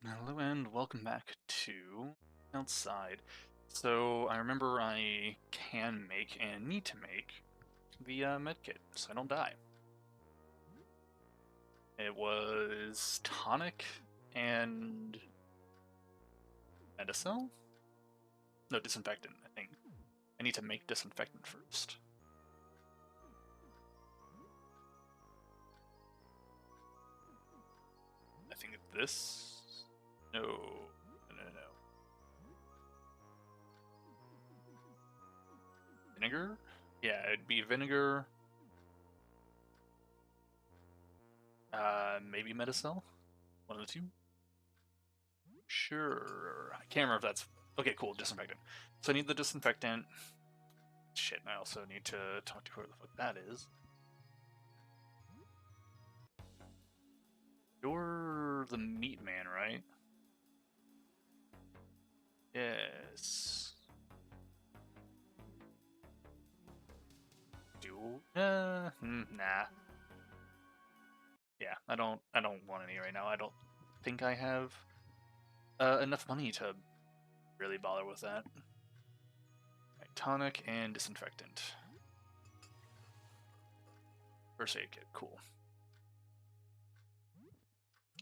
Hello and welcome back to Outside. So I remember I can make and need to make the medkit so I don't die. It was tonic and Medicel? No, disinfectant, I think. I need to make disinfectant first. I think this. No. No. Vinegar? Yeah, it'd be vinegar. Maybe Medicel? One of the two? Sure. I can't remember if that's... Okay, cool, disinfectant. So I need the disinfectant. Shit, and I also need to talk to whoever the fuck that is. You're the meat man, right? Yes. Nah. Yeah, I don't want any right now. I don't think I have enough money to really bother with that. Right, tonic and disinfectant. First aid kit, cool.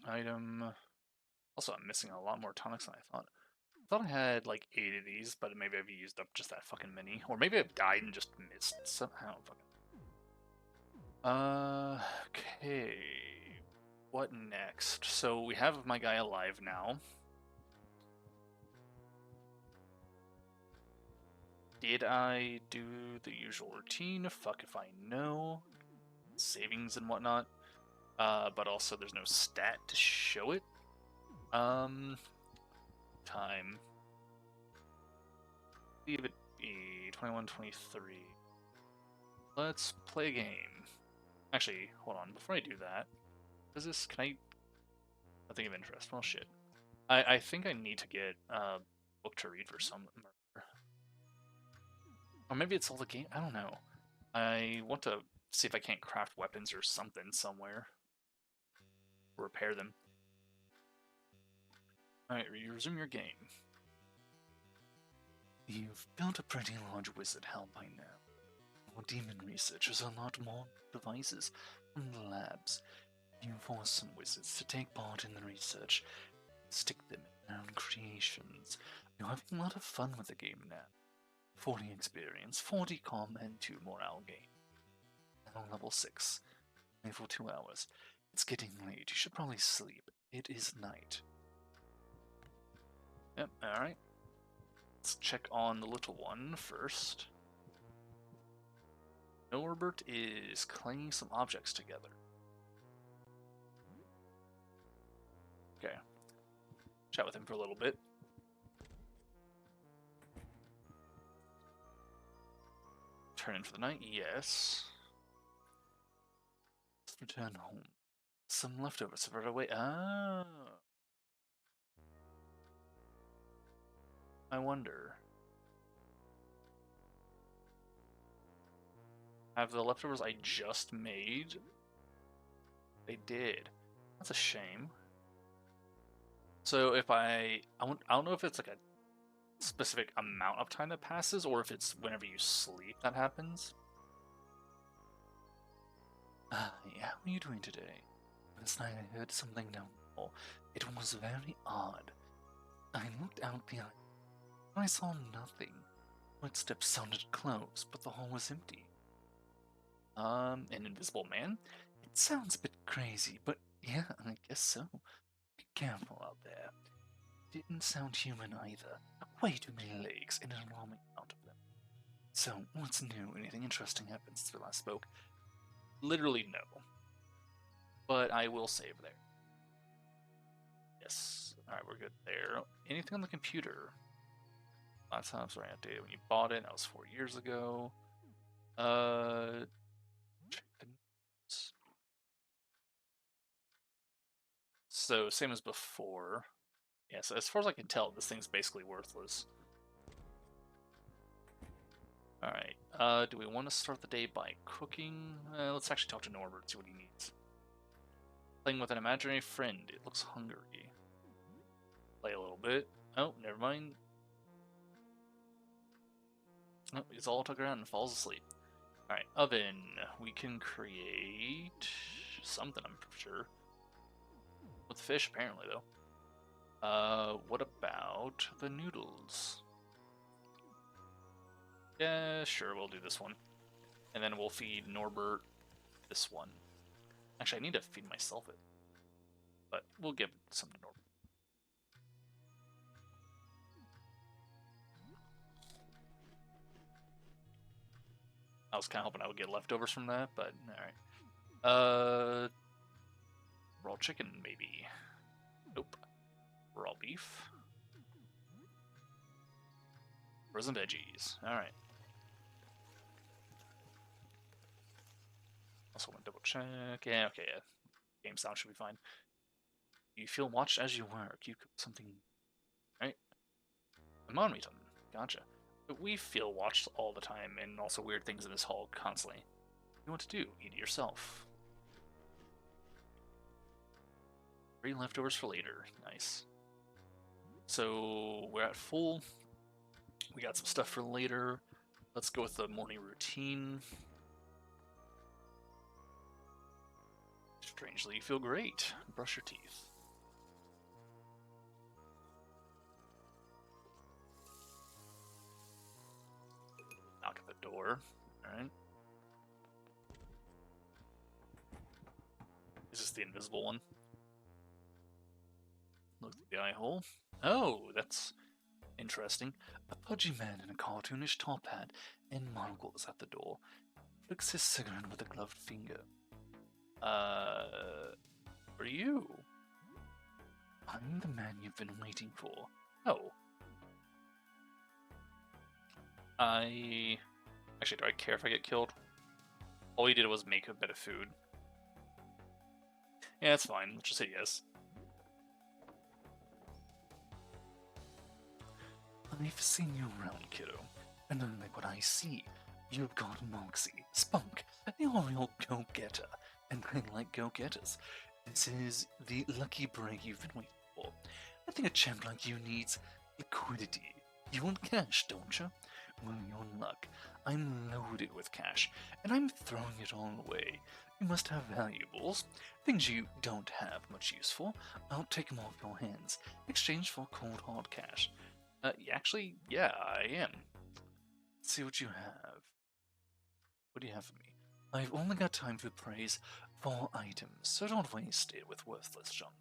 Item. Also, I'm missing a lot more tonics than I thought. I thought I had like 8 of these, but maybe I've used up just that fucking many. Or maybe I've died and just missed somehow. Okay. What next? So we have my guy alive now. Did I do the usual routine? Fuck if I know. Savings and whatnot. But also there's no stat to show it. Time. Leave it be 21, 23. Let's play a game. Actually, hold on. Before I do that, does this, can I, nothing of interest. Well, shit. I think I need to get a book to read for some murder. Or maybe it's all the game. I don't know. I want to see if I can't craft weapons or something somewhere. Repair them. Alright, you resume your game. You've built a pretty large wizard hell by now. Your demon researchers a lot more devices from the labs. You force some wizards to take part in the research, stick them in their own creations. You're having a lot of fun with the game now. 40 experience, 40 com, and 2 morale gain. Now level 6. Play for 2 hours. It's getting late. You should probably sleep. It is night. Yep, alright. Let's check on the little one first. Norbert is clanging some objects together. Okay. Chat with him for a little bit. Turn in for the night? Yes. Let's return home. Some leftovers have run away. Oh. I wonder. Have the leftovers I just made? They did. That's a shame. So if I don't know if it's like a specific amount of time that passes, or if it's whenever you sleep that happens. Yeah, how are you doing today? Last night I heard something down the hall. It was very odd. I looked out the eye. I saw nothing. Footsteps sounded close, but the hall was empty. An invisible man? It sounds a bit crazy, but yeah, I guess so. Be careful out there. Didn't sound human either. Way too many legs and an alarming amount of them. So, what's new? Anything interesting happened since we last spoke? Literally no. But I will save there. Yes. Alright, we're good there. Anything on the computer? Laptops were outdated when you bought it. That was 4 years ago. Check the notes. So, same as before. Yeah, so as far as I can tell, this thing's basically worthless. Alright, do we want to start the day by cooking? Let's actually talk to Norbert, see what he needs. Playing with an imaginary friend, it looks hungry. play a little bit. Oh, never mind. Oh, it's all tucked around and falls asleep. Alright, oven. We can create something, I'm sure. With fish, apparently, though. What about the noodles? Yeah, sure, we'll do this one. And then we'll feed Norbert this one. Actually, I need to feed myself it. But we'll give some to Norbert. I was kind of hoping I would get leftovers from that, but alright. Raw chicken, maybe. Nope. Raw beef. Frozen veggies. Alright. Also want to double check. Yeah, okay, yeah. Game sound should be fine. You feel watched as you work. You cook something, right? Amon meeting. Gotcha. But we feel watched all the time, and also weird things in this hall constantly. What do you want to do? Eat it yourself. 3 leftovers for later. Nice. So we're at full. We got some stuff for later. Let's go with the morning routine. Strangely, you feel great. Brush your teeth. Knock at the door. Alright. Is this the invisible one? Look through the eye hole. Oh, that's interesting. A pudgy man in a cartoonish top hat and monocle is at the door. Flicks his cigarette with a gloved finger. For you? I'm the man you've been waiting for. Oh. Actually, do I care if I get killed? All he did was make a bit of food. Yeah, that's fine. Let's just say yes. I've seen you around, kiddo, and unlike what I see, you've got moxie, spunk, you're a real go-getter, and I like go-getters. This is the lucky break you've been waiting for. I think a champ like you needs liquidity. You want cash, don't you? Well, you're in luck. I'm loaded with cash, and I'm throwing it all away. You must have valuables, things you don't have much use for. I'll take them off your hands, exchange for cold hard cash. Actually, yeah, I am. Let's see what you have. What do you have for me? I've only got time for praise for items, so don't waste it with worthless junk.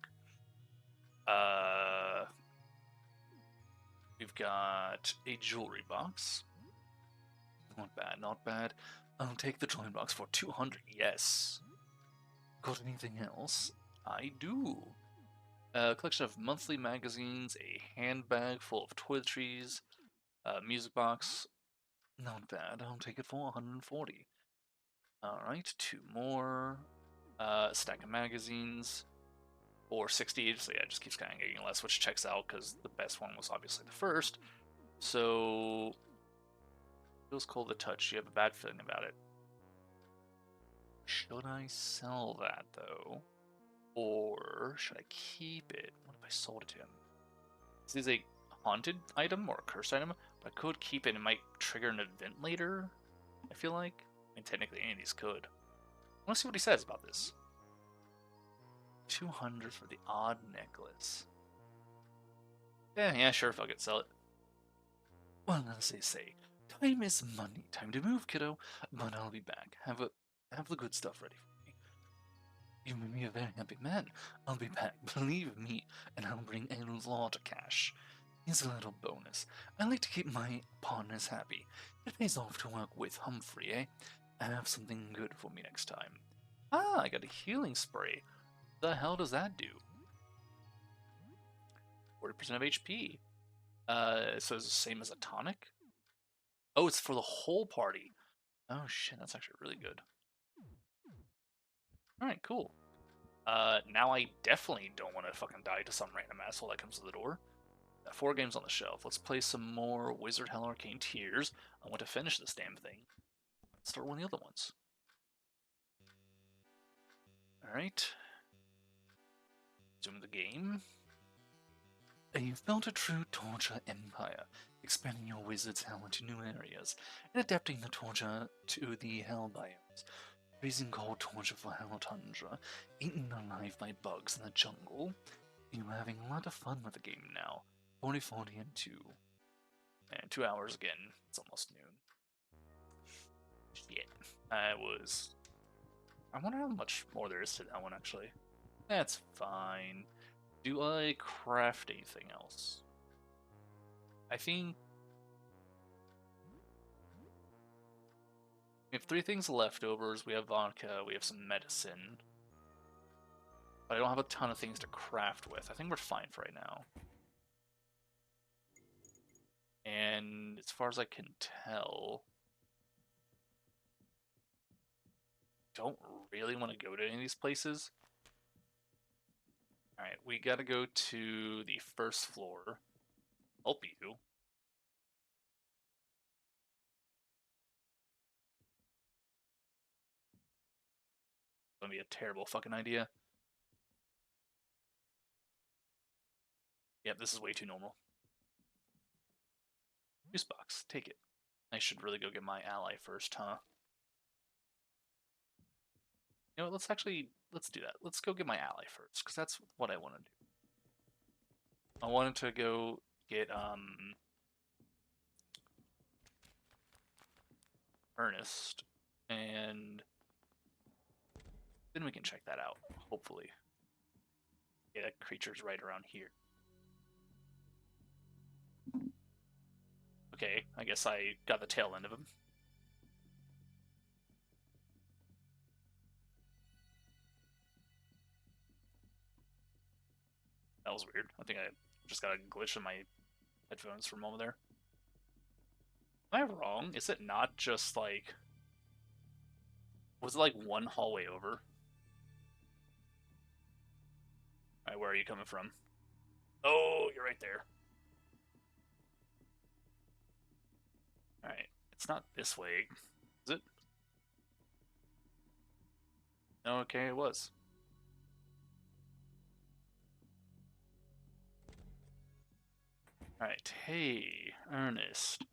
We've got a jewelry box. Not bad, not bad. I'll take the jewelry box for 200, yes. Got anything else? I do. A collection of monthly magazines, a handbag full of toiletries, a music box. Not bad, I'll take it for 140. Alright, 2 more. Stack of magazines. Or 60, so yeah, it just keeps kind of getting less, which checks out because the best one was obviously the first. So, feels cold to touch. You have a bad feeling about it. Should I sell that though? Or should I keep it? What if I sold it to him? This is a haunted item or a cursed item, but I could keep it and it might trigger an event later, I feel like. I mean, technically any of these could. I want to see what he says about this. 200 for the odd necklace. Yeah, sure, fuck it, sell it. Well, as they say, time is money. Time to move, kiddo. But I'll be back. Have the good stuff ready for me. You made me a very happy man. I'll be back, believe me, and I'll bring a lot of cash. Here's a little bonus. I like to keep my partners happy. It pays off to work with Humphrey, eh? Have something good for me next time. Ah, I got a healing spray. The hell does that do? 40% of HP. So it's the same as a tonic? Oh, it's for the whole party. Oh shit, that's actually really good. Alright, cool. Now I definitely don't want to fucking die to some random asshole that comes to the door. 4 games on the shelf. Let's play some more Wizard Hell Arcane Tears. I want to finish this damn thing. Let's start one of the other ones. Alright. Zoom the game. You've built a true torture empire, expanding your wizard's hell into new areas, and adapting the torture to the hell biomes. Freezing cold torture for hell tundra, eaten alive by bugs in the jungle. You're having a lot of fun with the game now. 40 and 2. And 2 hours again. It's almost noon. Shit. I wonder how much more there is to that one, actually. That's fine. Do I craft anything else? I think we have 3 things leftovers. We have vodka, we have some medicine. But I don't have a ton of things to craft with. I think we're fine for right now. And as far as I can tell, don't really want to go to any of these places. Alright, we gotta go to the first floor. Help you. Gonna be a terrible fucking idea. Yep, this is way too normal. Juice box, take it. I should really go get my ally first, huh? You know what, let's do that. Let's go get my ally first, because that's what I want to do. I wanted to go get, Ernest, and then we can check that out, hopefully. Yeah, that creature's right around here. Okay, I guess I got the tail end of him. That was weird. I think I just got a glitch in my headphones for a moment there. Am I wrong? Is it not just like... Was it like one hallway over? Alright, where are you coming from? Oh, you're right there. Alright, it's not this way, is it? Okay, it was. Alright, hey, Ernest.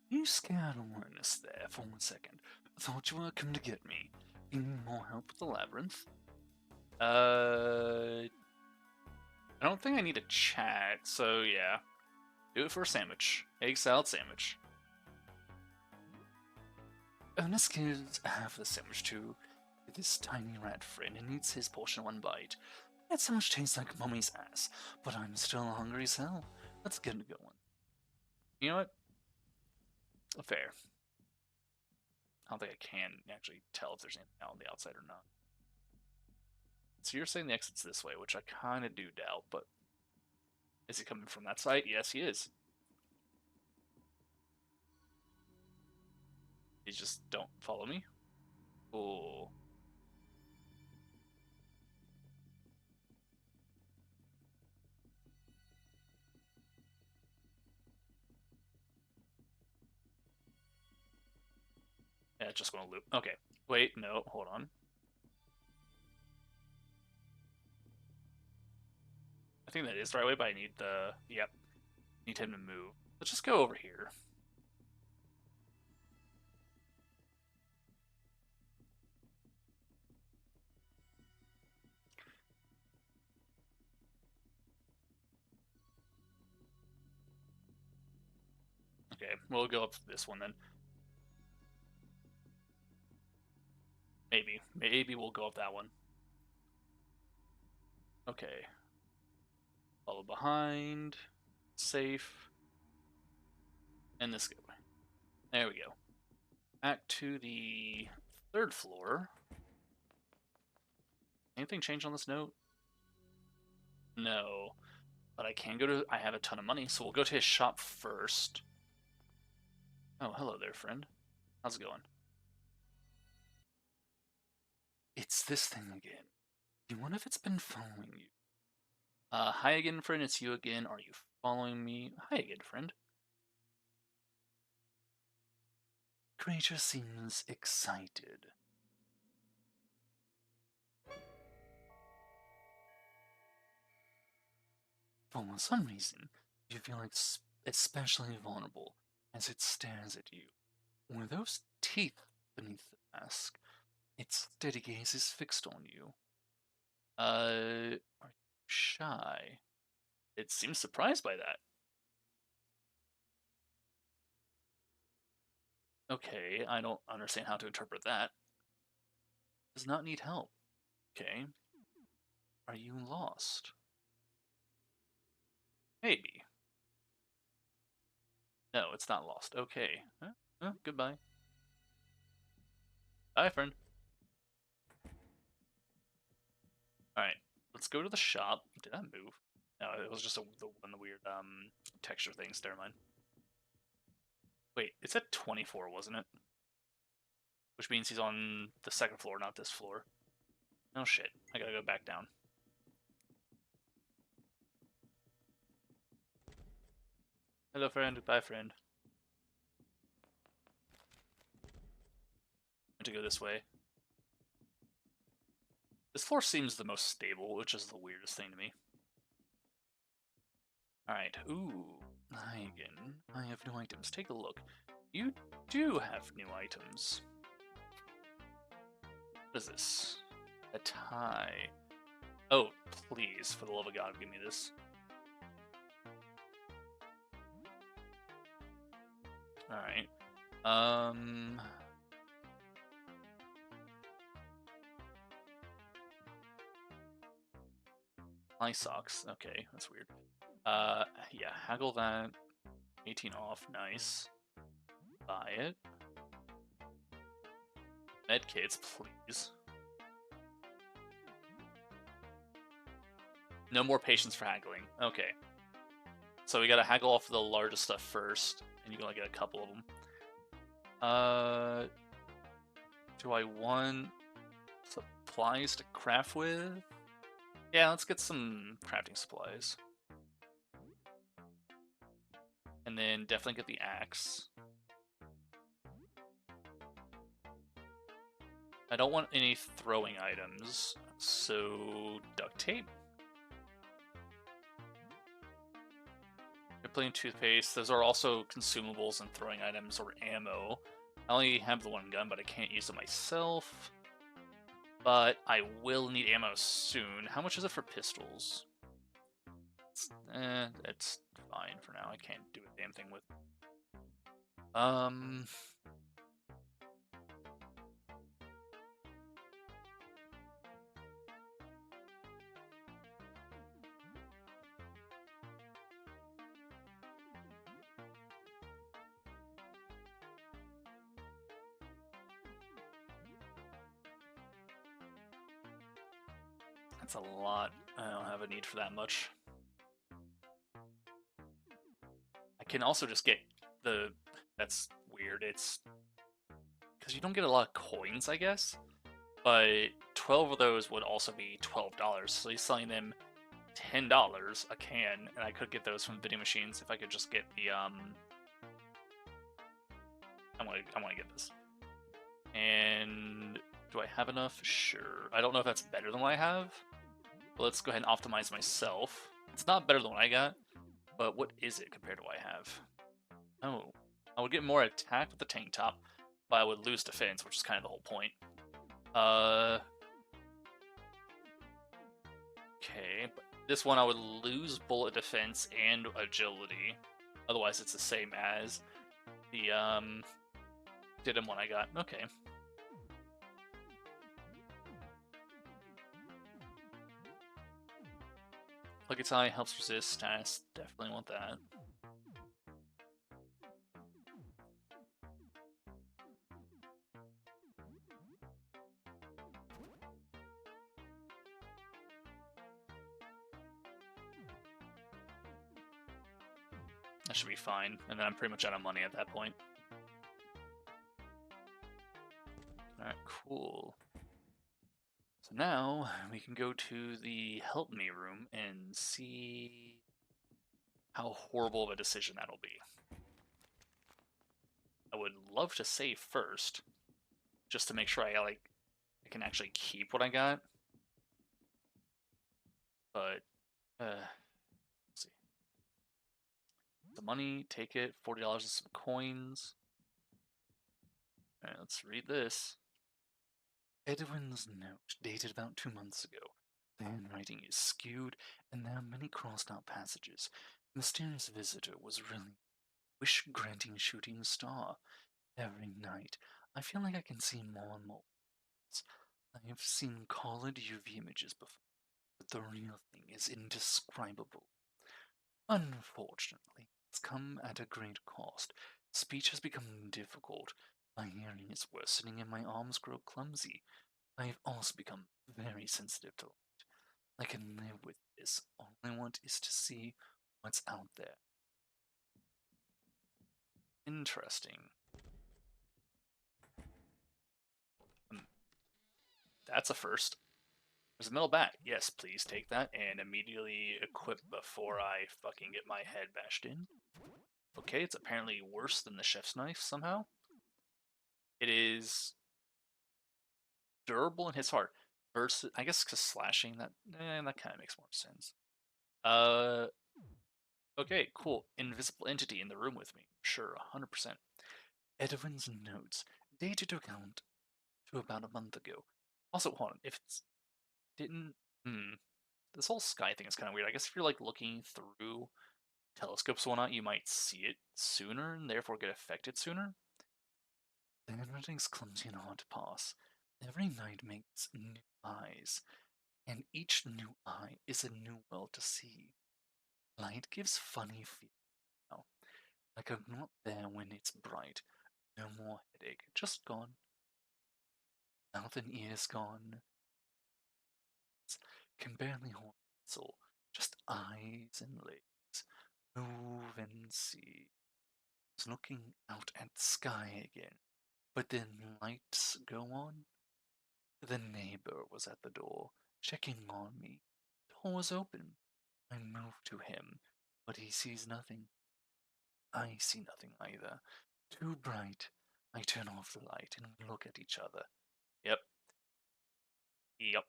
You scared Ernest there for 1 second. Thought you were coming to get me. You need more help with the labyrinth? I don't think I need a chat, so yeah. Do it for a sandwich. Egg salad sandwich. Ernest gives half the sandwich to this tiny rat friend and eats his portion one bite. That sandwich tastes like mummy's ass, but I'm still hungry as hell. Let's get it going. You know what? Fair. I don't think I can actually tell if there's anything out on the outside or not. So you're saying the exit's this way, which I kind of do doubt, but is he coming from that side? Yes, he is. You just don't follow me? Oh. Yeah, it's just going to loop. Okay. Wait, no, hold on. I think that is the right way, but I need the... Yep. Need him to move. Let's just go over here. Okay, we'll go up this one then. Maybe we'll go up that one. Okay. Follow behind. Safe. And this way. There we go. Back to the 3rd floor. Anything change on this note? No. But I can go to... I have a ton of money, so we'll go to his shop first. Oh, hello there, friend. How's it going? It's this thing again. You wonder if it's been following you. Hi again, friend. It's you again. Are you following me? Hi again, friend. Creature seems excited. For some reason, you feel like especially vulnerable as it stares at you. With those teeth beneath the mask, its steady gaze is fixed on you. Are you shy? It seems surprised by that. Okay, I don't understand how to interpret that. Does not need help. Okay. Are you lost? Maybe. No, it's not lost. Okay. Goodbye. Bye, friend. Alright, let's go to the shop. Did I move? No, it was just the weird texture things. Never mind. Wait, it's at 24, wasn't it? Which means he's on the second floor, not this floor. Oh shit, I gotta go back down. Hello, friend. Bye, friend. I have to go this way. This floor seems the most stable, which is the weirdest thing to me. Alright, ooh, again. I have new items. Take a look. You do have new items. What is this? A tie. Oh, please, for the love of God, give me this. Alright. Eye socks. Okay, that's weird. Yeah, haggle that. 18 off, nice. Buy it. Medkits, please. No more patience for haggling. Okay. So we gotta haggle off the largest stuff first, and you can only get a couple of them. Do I want supplies to craft with? Yeah, let's get some crafting supplies. And then definitely get the axe. I don't want any throwing items, so duct tape. Plain toothpaste. Those are also consumables and throwing items or ammo. I only have the one gun, but I can't use it myself. But I will need ammo soon. How much is it for pistols? It's fine for now. I can't do a damn thing with. That's a lot. I don't have a need for that much. I can also just get the... That's weird. It's... Because you don't get a lot of coins, I guess. But 12 of those would also be $12. So he's selling them $10 a can, and I could get those from vending machines if I could just get the... I want to get this. And... Do I have enough? Sure. I don't know if that's better than what I have. But let's go ahead and optimize myself. It's not better than what I got, but what is it compared to what I have? Oh, I would get more attack with the tank top, but I would lose defense, which is kind of the whole point. Okay, but this one I would lose bullet defense and agility. Otherwise, it's the same as the Didim one I got. Okay. Lucky Tie helps resist. I definitely want that. That should be fine, and then I'm pretty much out of money at that point. Alright, cool. So now we can go to the help me room and see how horrible of a decision that'll be. I would love to save first, just to make sure I can actually keep what I got. But let's see. the money. Take it. $40 and some coins. Alright, let's read this. Edwin's note, dated about 2 months ago. The handwriting is skewed, and there are many crossed-out passages. The mysterious visitor was really wish-granting shooting star. Every night, I feel like I can see more and more. I have seen colored UV images before, but the real thing is indescribable. Unfortunately, it's come at a great cost. Speech has become difficult. My hearing is worsening and my arms grow clumsy. I have also become very sensitive to light. I can live with this. All I want is to see what's out there. Interesting. That's a first. There's a metal bat. Yes, please take that and immediately equip before I fucking get my head bashed in. Okay, it's apparently worse than the chef's knife somehow. It is durable and hits hard. Versus, I guess, because slashing that kind of makes more sense. Okay, cool. Invisible entity in the room with me. Sure, 100%. Edwin's notes, dated account to about a month ago. Also, hold on, if it's didn't, this whole sky thing is kind of weird. I guess if you're like looking through telescopes and whatnot, you might see it sooner and therefore get affected sooner. The handwriting's clumsy and hard to pass. Every night makes new eyes, and each new eye is a new world to see. Light gives funny feel now, like I'm not there when it's bright. No more headache, just gone. Mouth and ears gone. Can barely hold pencil, just eyes and legs. Move and see. Was looking out at sky again, but then lights go on. The neighbor was at the door, checking on me. Door was open. I move to him, but he sees nothing. I see nothing either. Too bright. I turn off the light and we look at each other. Yep. Yep.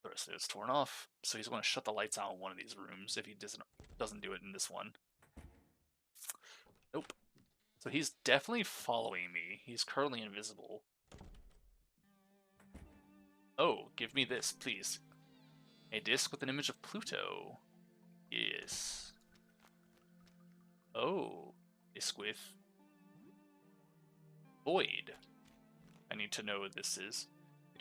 The rest of it's torn off, so he's going to shut the lights out in one of these rooms if he doesn't do it in this one. Nope. So he's definitely following me. He's currently invisible. Oh, give me this, please. A disc with an image of Pluto. Yes. Oh, disc with Void. I need to know what this is. A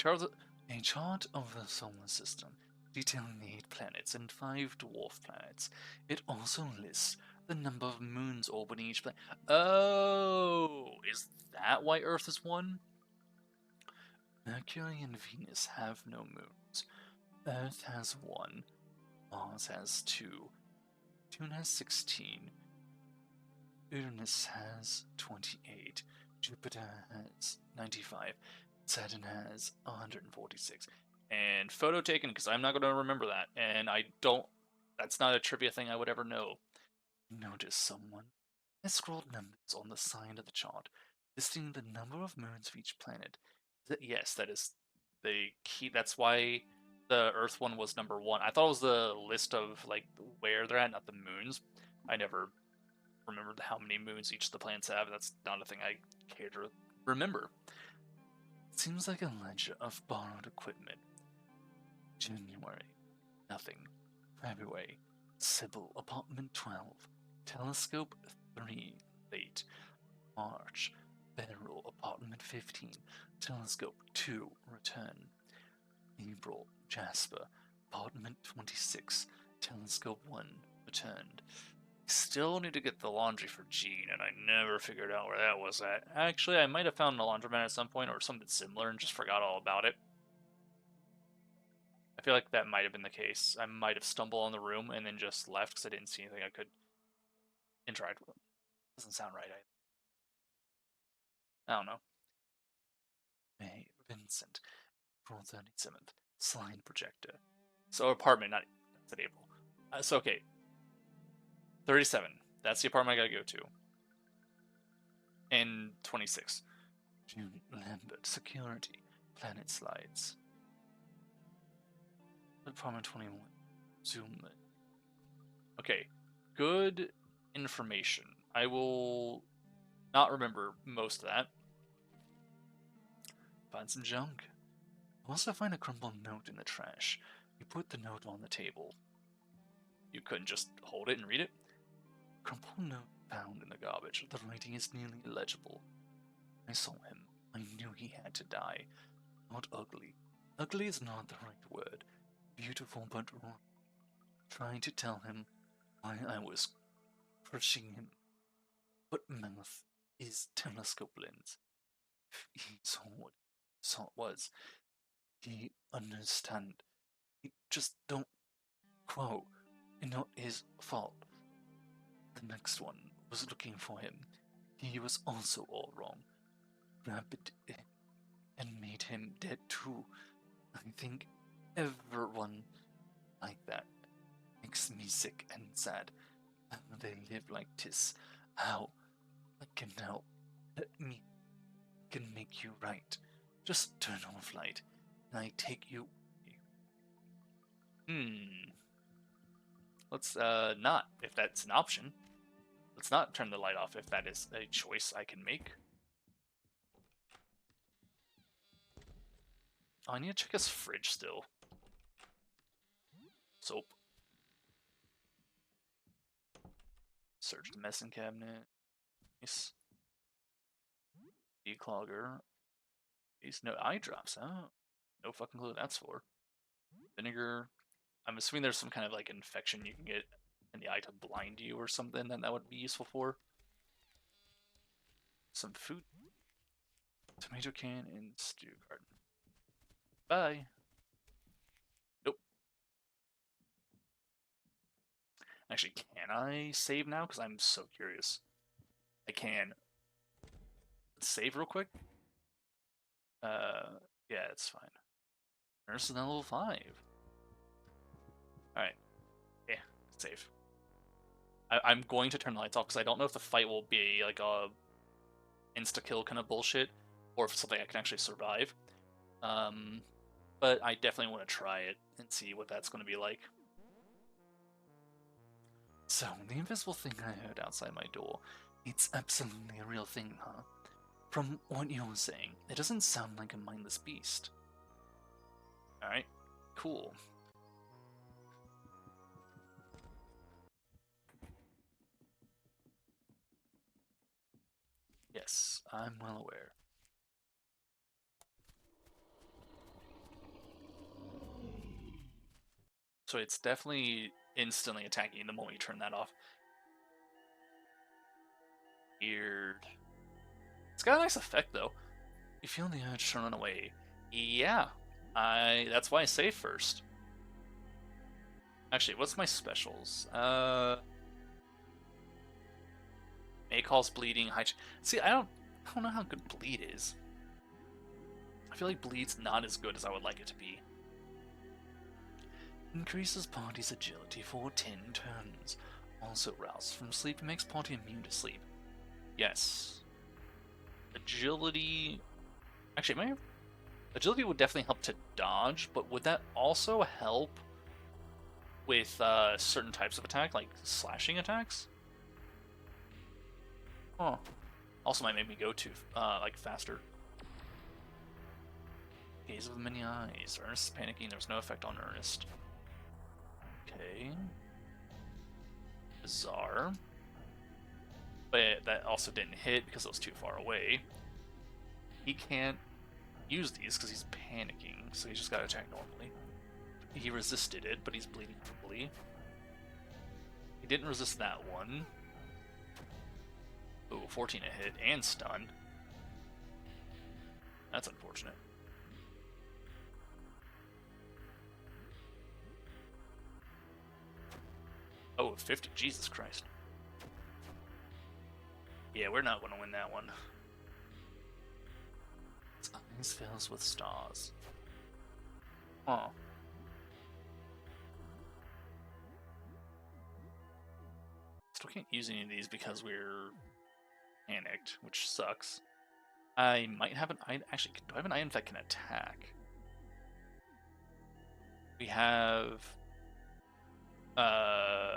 chart of the solar system, detailing the 8 planets and 5 dwarf planets. It also lists the number of moons orbiting each planet. Oh, is that why Earth is one? Mercury and Venus have no moons. Earth has 1. Mars has 2. Neptune has 16. Uranus has 28. Jupiter has 95. Saturn has 146. And photo taken, because I'm not going to remember that. And that's not a trivia thing I would ever know. Notice someone. I scrolled numbers on the side of the chart, listing the number of moons of each planet. Yes, that is the key. That's why the Earth one was number 1. I thought it was the list of like where they're at, not the moons. I never remembered how many moons each of the planets have. That's not a thing I care to remember. It seems like a ledger of borrowed equipment. January, nothing. February, Sybil, apartment 12. Telescope 3, late. March, Beryl, apartment 15. Telescope 2, return. April, Jasper, apartment 26. Telescope 1, returned. Still need to get the laundry for Jean, and I never figured out where that was at. Actually, I might have found a laundromat at some point or something similar and just forgot all about it. I feel like that might have been the case. I might have stumbled on the room and then just left because I didn't see anything I could interact with. Doesn't sound right. I don't know. May, Vincent, April 37th, slide projector. So apartment, not that's April. So okay, 37. That's the apartment I gotta go to. And 26. June, Lambert, security, planet slides. Apartment 21, Zoom. Okay, good information. I will not remember most of that. Find some junk. You also find a crumpled note in the trash. You put the note on the table. You couldn't just hold it and read it? Crumpled note found in the garbage. The writing is nearly illegible. I saw him. I knew he had to die. Not ugly. Ugly is not the right word. Beautiful but wrong. Trying to tell him why I was crushing him. But mouth is telescope lens. If he saw what he saw it was, he understand. He just don't quote. And not his fault. The next one was looking for him. He was also all wrong. Grabbed it and made him dead too. I think everyone like that makes me sick and sad. How they live like this. How I can help. Let me can make you right. Just turn off light, and I take you. Let's not, if that's an option. Let's not turn the light off if that is a choice I can make. Oh, I need to check his fridge still. Soap. Search the medicine cabinet. Nice. Declogger. These no eye drops, huh? No fucking clue what that's for. Vinegar. I'm assuming there's some kind of like infection you can get in the eye to blind you or something that would be useful for. Some food. Tomato can and stew carton. Bye. Nope. Actually, can I save now? Because I'm so curious. I can. Let's save real quick. Yeah, it's fine. Nurse is now level 5. Alright. Yeah, save. I'm going to turn the lights off because I don't know if the fight will be like a insta-kill kind of bullshit, or if it's something I can actually survive. But I definitely want to try it and see what that's going to be like. So, the invisible thing I heard outside my door, it's absolutely a real thing, huh? From what you're saying, it doesn't sound like a mindless beast. Alright, cool. Yes, I'm well aware. So it's definitely instantly attacking the moment you turn that off. Weird. It's got a nice effect though. You feel the urge to run away. Yeah, that's why I save first. Actually, what's my specials? May cause bleeding. See, I don't know how good bleed is. I feel like bleed's not as good as I would like it to be. Increases party's agility for 10 turns. Also rouses from sleep and makes party immune to sleep. Yes. Agility. Actually, agility would definitely help to dodge, but would that also help with certain types of attack, like slashing attacks? Oh. Also might make me go to like faster. Gaze of the many eyes. Ernest is panicking. There's no effect on Ernest. Okay. Bizarre. But that also didn't hit because it was too far away. He can't use these because he's panicking, so he's just got to attack normally. He resisted it, but he's bleeding heavily. He didn't resist that one. Ooh, 14 a hit and stun. That's unfortunate. Oh, 50. Jesus Christ. Yeah, we're not going to win that one. Its eyes fills with stars. Huh. Still can't use any of these because we're panicked, which sucks. I might have an item. Actually, do I have an item that can attack? We have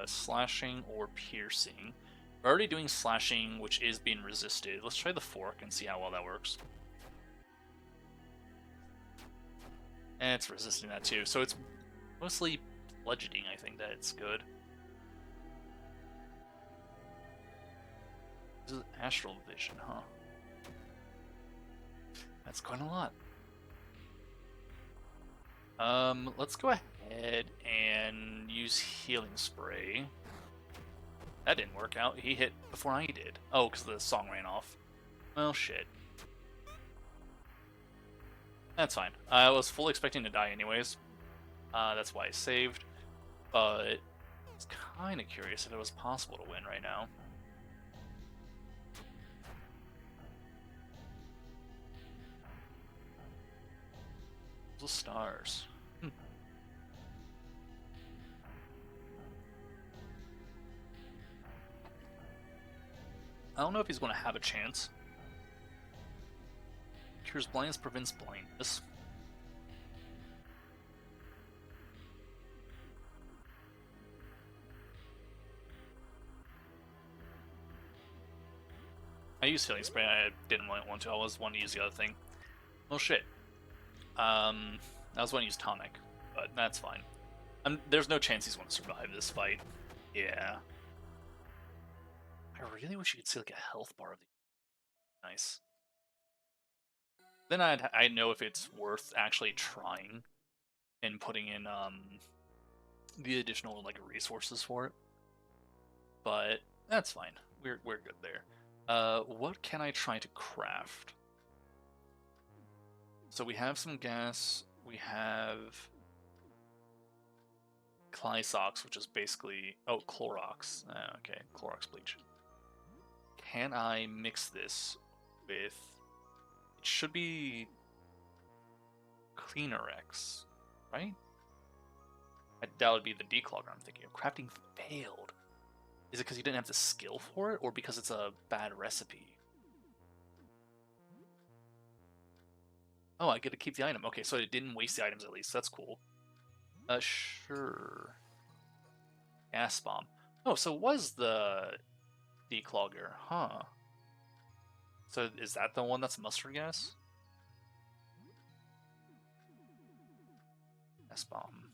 slashing or piercing. We're already doing slashing, which is being resisted. Let's try the fork and see how well that works. And it's resisting that too, so it's mostly bludgeoning, I think, that it's good. This is astral vision, huh? That's quite a lot. Let's go ahead and use healing spray. That didn't work out. He hit before I did. Oh, because the song ran off. Well, shit. That's fine. I was fully expecting to die anyways. That's why I saved. But I was kind of curious if it was possible to win right now. The stars. I don't know if he's going to have a chance. Cures blindness, prevents blindness. I used healing spray. I didn't want to. I was wanting to use the other thing. Well, shit. I was going to use tonic, but that's fine. There's no chance he's going to survive this fight. Yeah. I really wish you could see like a health bar of the. Nice. Then I'd know if it's worth actually trying and putting in the additional like resources for it. But that's fine. We're good there. What can I try to craft? So we have some gas. We have Clysox, which is basically Clorox. Okay, Clorox bleach. Can I mix this with? It should be Cleanerex, right? That would be the declogger I'm thinking of. Crafting failed. Is it because you didn't have the skill for it, or because it's a bad recipe? Oh, I get to keep the item. Okay, so it didn't waste the items at least. That's cool. Sure. Gas bomb. Oh, so it was the declogger, huh? So is that the one that's mustard gas? Gas bomb.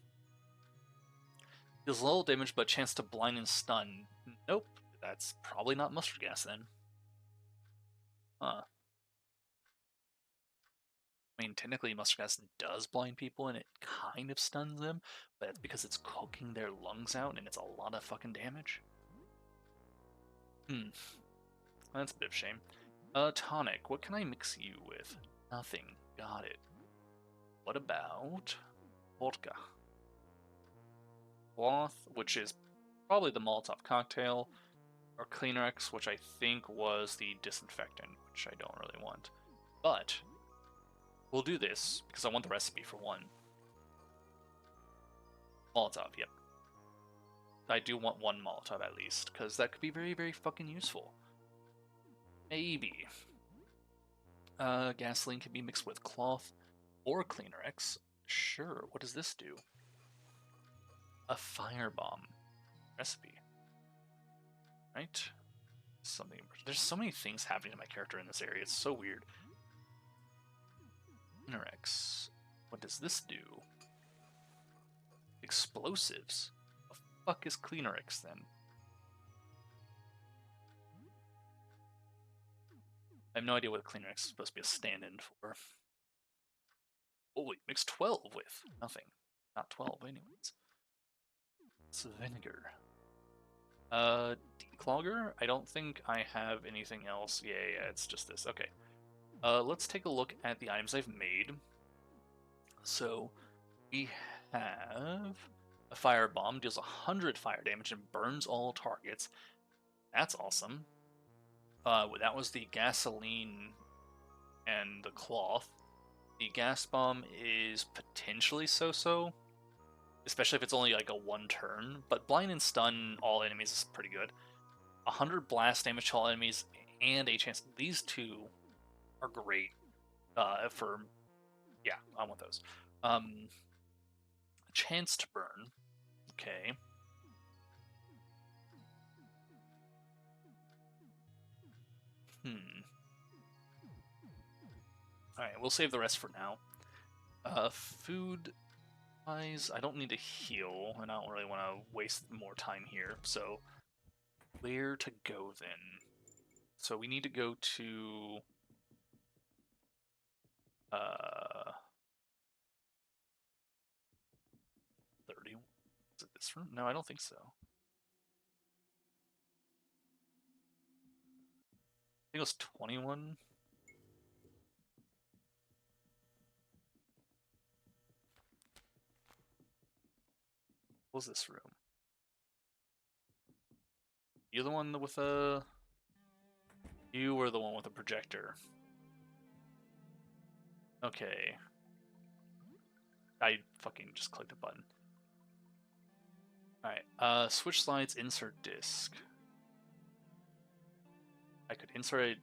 Deals little damage, but chance to blind and stun. Nope, that's probably not mustard gas then. Huh. I mean, technically, mustard gas does blind people and it kind of stuns them, but it's because it's cooking their lungs out and it's a lot of fucking damage. That's a bit of a shame. Tonic, what can I mix you with? Nothing. Got it. What about vodka? Cloth, which is probably the Molotov cocktail, or Cleanerex, which I think was the disinfectant, which I don't really want. But we'll do this because I want the recipe for one. Molotov, yep. I do want one Molotov at least, because that could be very, very fucking useful. Maybe. Gasoline can be mixed with cloth or Cleanerex. Sure, what does this do? A firebomb recipe. Right? Something. There's so many things happening to my character in this area. It's so weird. Cleanerex. What does this do? Explosives. What the fuck is Cleanerex then? I have no idea what Cleanerex is supposed to be a stand-in for. Holy, mix 12 with nothing. Not 12, anyways. It's vinegar. Declogger? I don't think I have anything else. Yeah, it's just this. Okay. Let's take a look at the items I've made. So, we have a firebomb, deals 100 fire damage and burns all targets. That's awesome. That was the gasoline and the cloth. The gas bomb is potentially so-so, especially if it's only like a one turn, but blind and stun all enemies is pretty good. 100 blast damage to all enemies and a chance. These two are great for, yeah, I want those. Chance to burn, okay. Alright, we'll save the rest for now. Food wise, I don't need to heal, and I don't really want to waste more time here, so where to go then? So we need to go to 30. Is it this room? No, I don't think so. I think it was 21. What was this room? You're the one with a... You were the one with a projector. Okay. I fucking just clicked a button. Alright, switch slides, insert disc. I could insert it,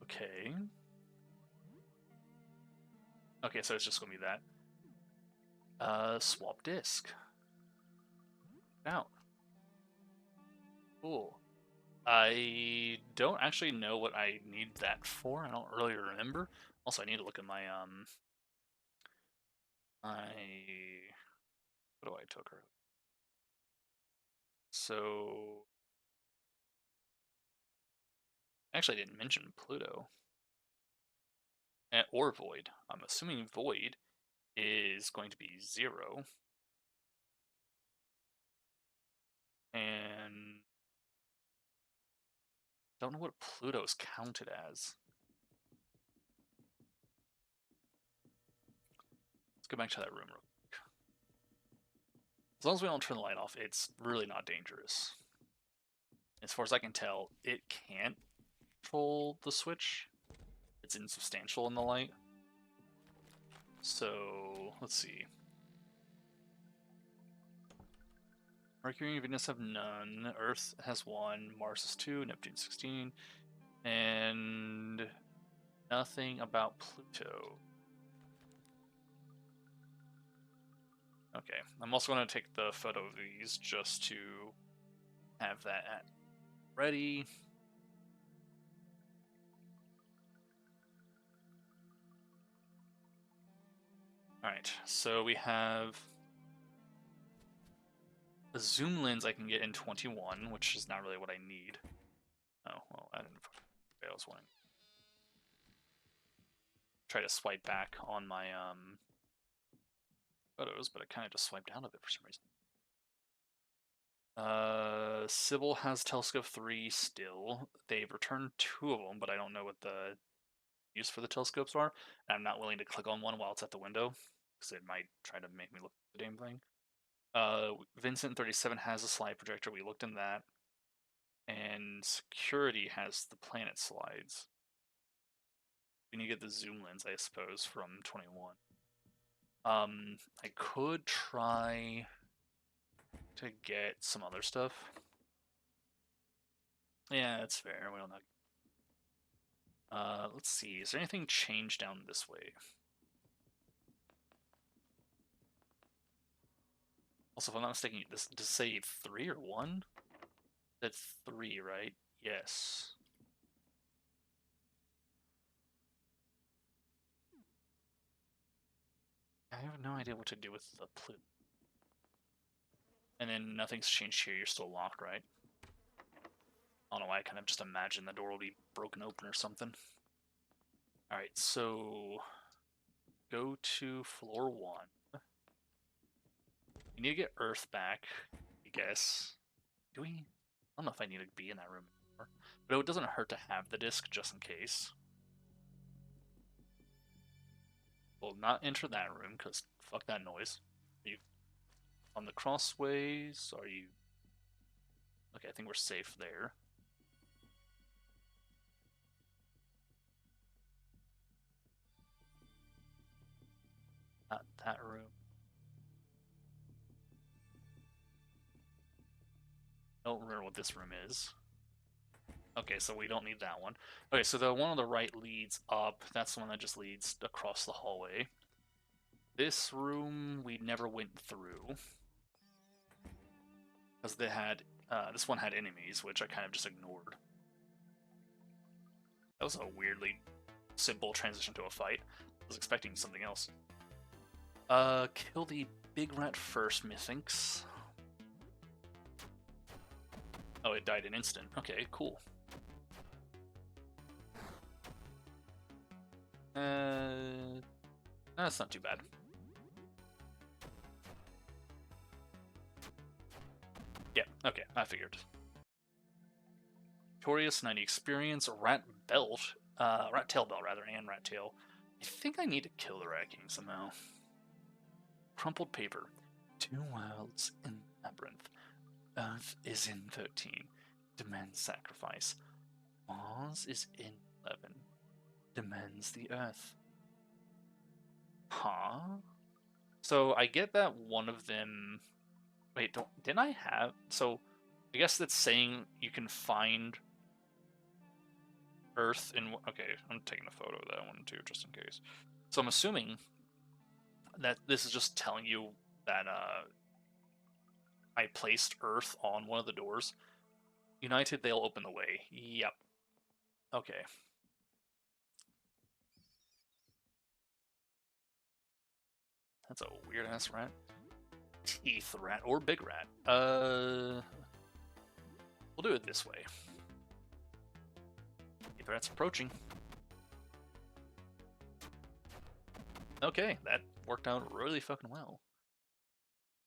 Okay. Okay, so it's just gonna be that. Swap disc. Out. Cool. I don't actually know what I need that for. I don't really remember. Also, I need to look at my, what do I took her? So, actually I didn't mention Pluto. Or Void. I'm assuming Void is going to be 0. And don't know what Pluto's counted as. Let's go back to that room real quick. As long as we don't turn the light off, it's really not dangerous. As far as I can tell, it can't control the switch. It's insubstantial in the light. So, let's see. Mercury and Venus have none. Earth has 1. Mars has 2. Neptune 16. And nothing about Pluto. Okay, I'm also going to take the photo of these just to have that ready. Alright, so we have a zoom lens I can get in 21, which is not really what I need. Oh, well, I didn't. I was wanting. Try to swipe back on my photos, but I kind of just swiped out of it for some reason. Sybil has telescope 3 still. They've returned 2 of them, but I don't know what the use for the telescopes are. And I'm not willing to click on one while it's at the window, because it might try to make me look at the damn thing. Vincent 37 has a slide projector. We looked in that. And security has the planet slides. We need to get the zoom lens, I suppose, from 21. I could try to get some other stuff. Yeah, that's fair. We don't know. Let's see. Is there anything changed down this way? Also, if I'm not mistaken, this does say 3 or 1? That's 3, right? Yes. I have no idea what to do with the Pluto. And then nothing's changed here. You're still locked, right? I don't know why I kind of just imagine the door will be broken open or something. Alright, so go to floor 1. We need to get Earth back, I guess. Do we? I don't know if I need to be in that room anymore. But it doesn't hurt to have the disc just in case. We'll not enter that room because fuck that noise. Are you on the crossways? Are you... Okay, I think we're safe there. Not that room. I don't remember what this room is. Okay, so we don't need that one. Okay, so the one on the right leads up. That's the one that just leads across the hallway. This room we never went through. because they had this one had enemies, which I kind of just ignored. That was a weirdly simple transition to a fight. I was expecting something else. Kill the big rat first, methinks. Oh, it died in instant. Okay, cool. That's not too bad. Yeah, okay, I figured. Victorious, 90 experience, rat belt, rat tail belt rather, and rat tail. I think I need to kill the Rat King somehow. Crumpled paper. 2 worlds in labyrinth. Earth is in 13. Demands sacrifice. Mars is in 11. Demands the Earth. Huh? So I get that one of them. Wait, didn't I have? So I guess that's saying you can find Earth in. Okay, I'm taking a photo of that one too, just in case. So I'm assuming that this is just telling you that I placed Earth on one of the doors. United, they'll open the way. Yep. Okay. That's a weird ass rat. Teeth rat or big rat. We'll do it this way. The rat's approaching. Okay, that worked out really fucking well.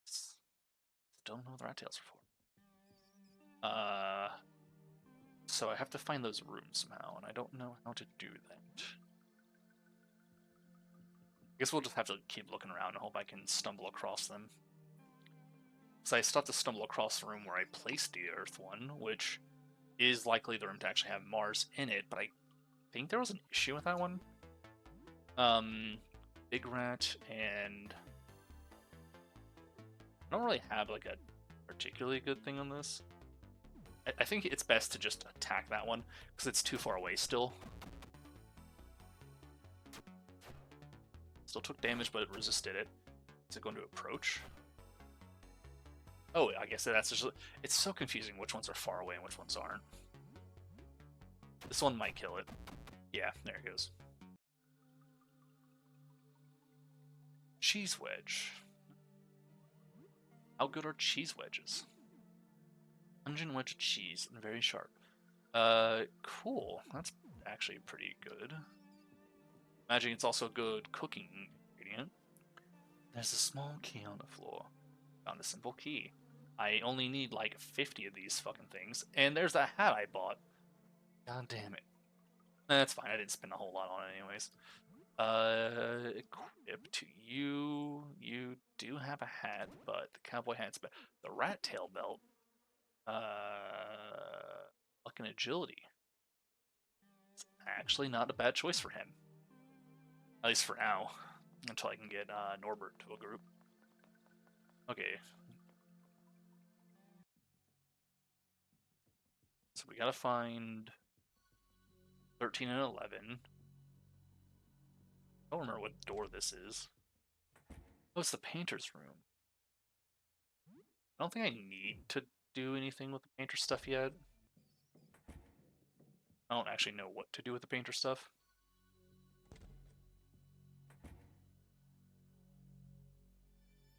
Still don't know what the rat tails are for. So I have to find those rooms somehow, and I don't know how to do that. I guess we'll just have to keep looking around and hope I can stumble across them. So I still have to stumble across the room where I placed the Earth one, which is likely the room to actually have Mars in it, but I think there was an issue with that one. Big rat and I don't really have like a particularly good thing on this. I think it's best to just attack that one because it's too far away still. Still took damage, but it resisted it. Is it going to approach? Oh, I guess that's just. It's so confusing which ones are far away and which ones aren't. This one might kill it. Yeah, there it goes. Cheese wedge. How good are cheese wedges? Onion wedge of cheese and very sharp. Cool. That's actually pretty good. Imagine it's also a good cooking ingredient. There's a small key on the floor. Found a simple key. I only need like 50 of these fucking things. And there's that hat I bought. God damn it. That's fine. I didn't spend a whole lot on it anyways. Equip to you. You do have a hat, but the cowboy hat's better. The rat tail belt. Luck and agility. It's actually not a bad choice for him. At least for now. Until I can get Norbert to a group. Okay. So we gotta find 13 and 11. I don't remember what door this is. Oh, it's the painter's room. I don't think I need to do anything with the painter stuff yet. I don't actually know what to do with the painter stuff.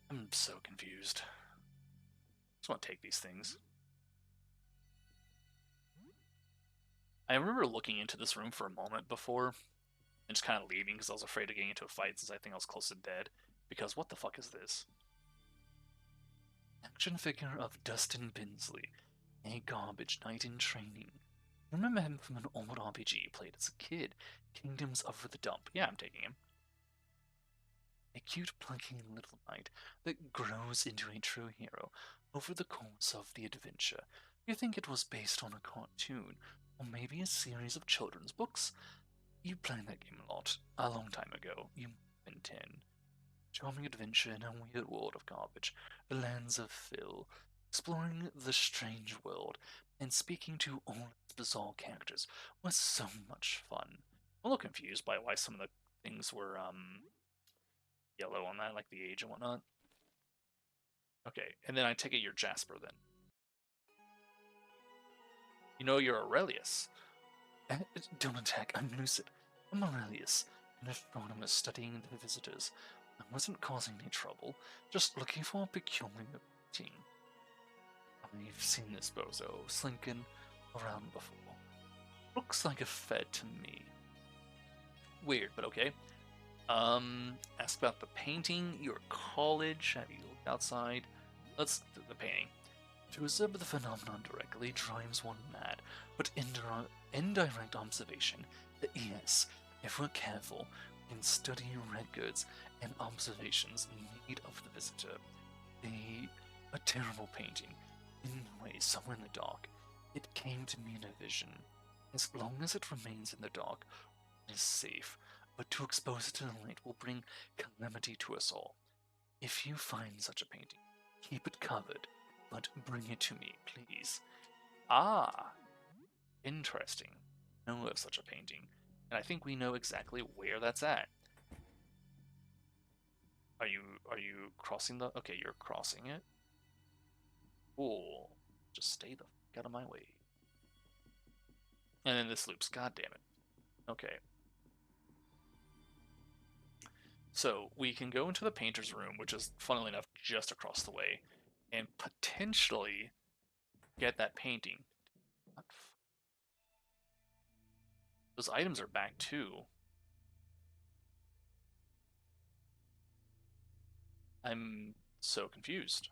I'm so confused. Just want to take these things. I remember looking into this room for a moment before and just kind of leaving because I was afraid of getting into a fight since I think I was close to dead. Because what the fuck is this? Action figure of Dustin Binsley, a garbage knight in training. Remember him from an old RPG you played as a kid, Kingdoms Over the Dump. Yeah, I'm taking him. A cute, plucky little knight that grows into a true hero over the course of the adventure. You think it was based on a cartoon, or maybe a series of children's books? You played that game a lot, a long time ago. You might have been 10. Charming adventure in a weird world of garbage, the lands of Phil, exploring the strange world, and speaking to all its bizarre characters was so much fun. I'm a little confused by why some of the things were, yellow on that, like the age and whatnot. Okay, and then I take it you're Jasper then. You know you're Aurelius. Don't attack, I'm Lucid. I'm Aurelius, an astronomer studying the visitors. I wasn't causing any trouble, just looking for a peculiar painting. I've seen this bozo slinking around before. Looks like a Fed to me. Weird, but okay. Ask about the painting, your college, have you looked outside? Let's do the painting. To observe the phenomenon directly drives one mad, but indirect observation, yes, if we're careful, we can study records and observations made of the visitor. A terrible painting, in a way, somewhere in the dark. It came to me in a vision. As long as it remains in the dark, it is safe, but to expose it to the light will bring calamity to us all. If you find such a painting, keep it covered, but bring it to me, please. Ah, interesting. Know of such a painting, and I think we know exactly where that's at. Are you crossing the? Okay, you're crossing it. Cool. Just stay the fuck out of my way. And then this loops. God damn it. Okay. So we can go into the painter's room, which is, funnily enough, just across the way, and potentially get that painting. Those items are back too. I'm so confused.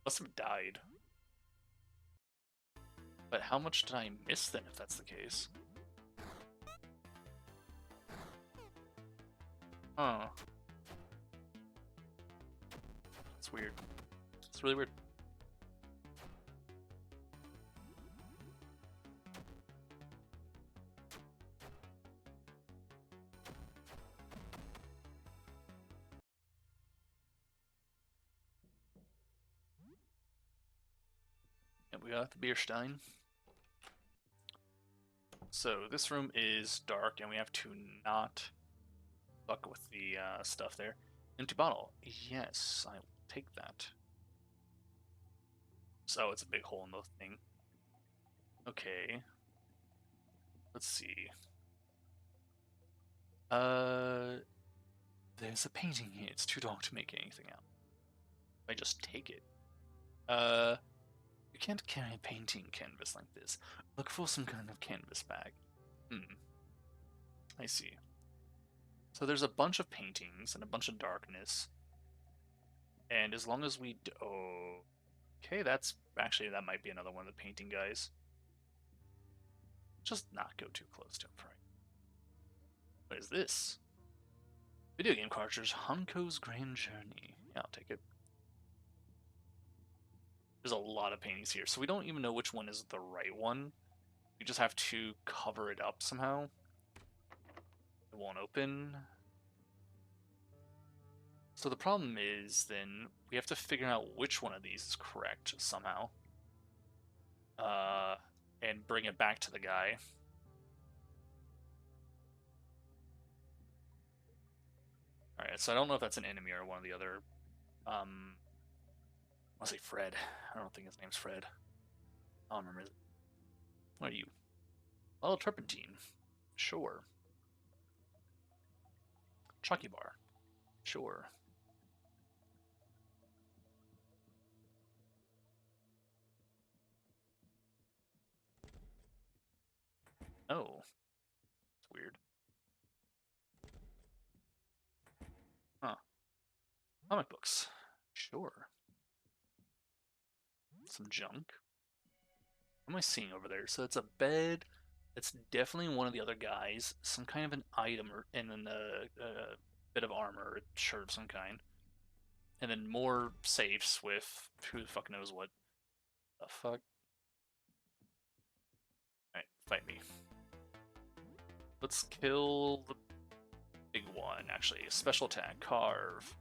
Must have died. But how much did I miss then, if that's the case? Huh. It's weird. It's really weird. And we got the beer stein. So this room is dark, and we have to not fuck with the stuff there. Empty bottle. Yes, I will take that. So it's a big hole in the thing. Okay. Let's see. There's a painting here. It's too dark to make anything out. I just take it. You can't carry a painting canvas like this. Look for some kind of canvas bag. I see. So there's a bunch of paintings and a bunch of darkness. And as long as we okay, that's actually, that might be another one of the painting guys. Just not go too close to him, right? What is this? Video game cartridge, Hanko's Grand Journey. Yeah, I'll take it. There's a lot of paintings here, so we don't even know which one is the right one. We just have to cover it up somehow. It won't open. So the problem is, then, we have to figure out which one of these is correct somehow. And bring it back to the guy. Alright, so I don't know if that's an enemy or one of the other... I want to say Fred. I don't think his name's Fred. I don't remember. What are you? Oh, Turpentine. Sure. Chucky Bar. Sure. Oh. It's weird. Huh. Comic books. Sure. Some junk. What am I seeing over there? So it's a bed. It's definitely one of the other guys. Some kind of an item, and then a bit of armor, a shirt of some kind. And then more safes with who the fuck knows what. The fuck? Alright, fight me. Let's kill the big one, actually. Special attack, carve.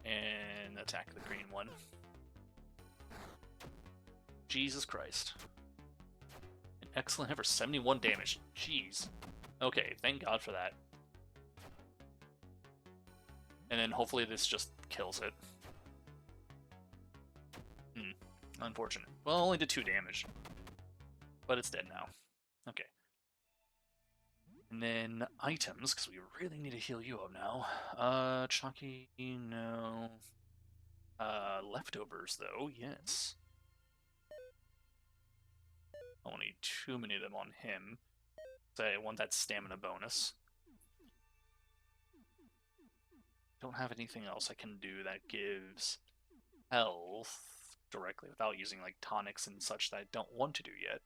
And attack the green one. Jesus Christ. An excellent hit for 71 damage. Jeez. Okay, thank God for that. And then hopefully this just kills it. Unfortunate. Well, only did 2 damage. but it's dead now. Okay. And then items, because we really need to heal you up now. Chalky, no. Leftovers, though, yes. I don't need too many of them on him. So I want that stamina bonus. Don't have anything else I can do that gives health directly without using like tonics and such that I don't want to do yet.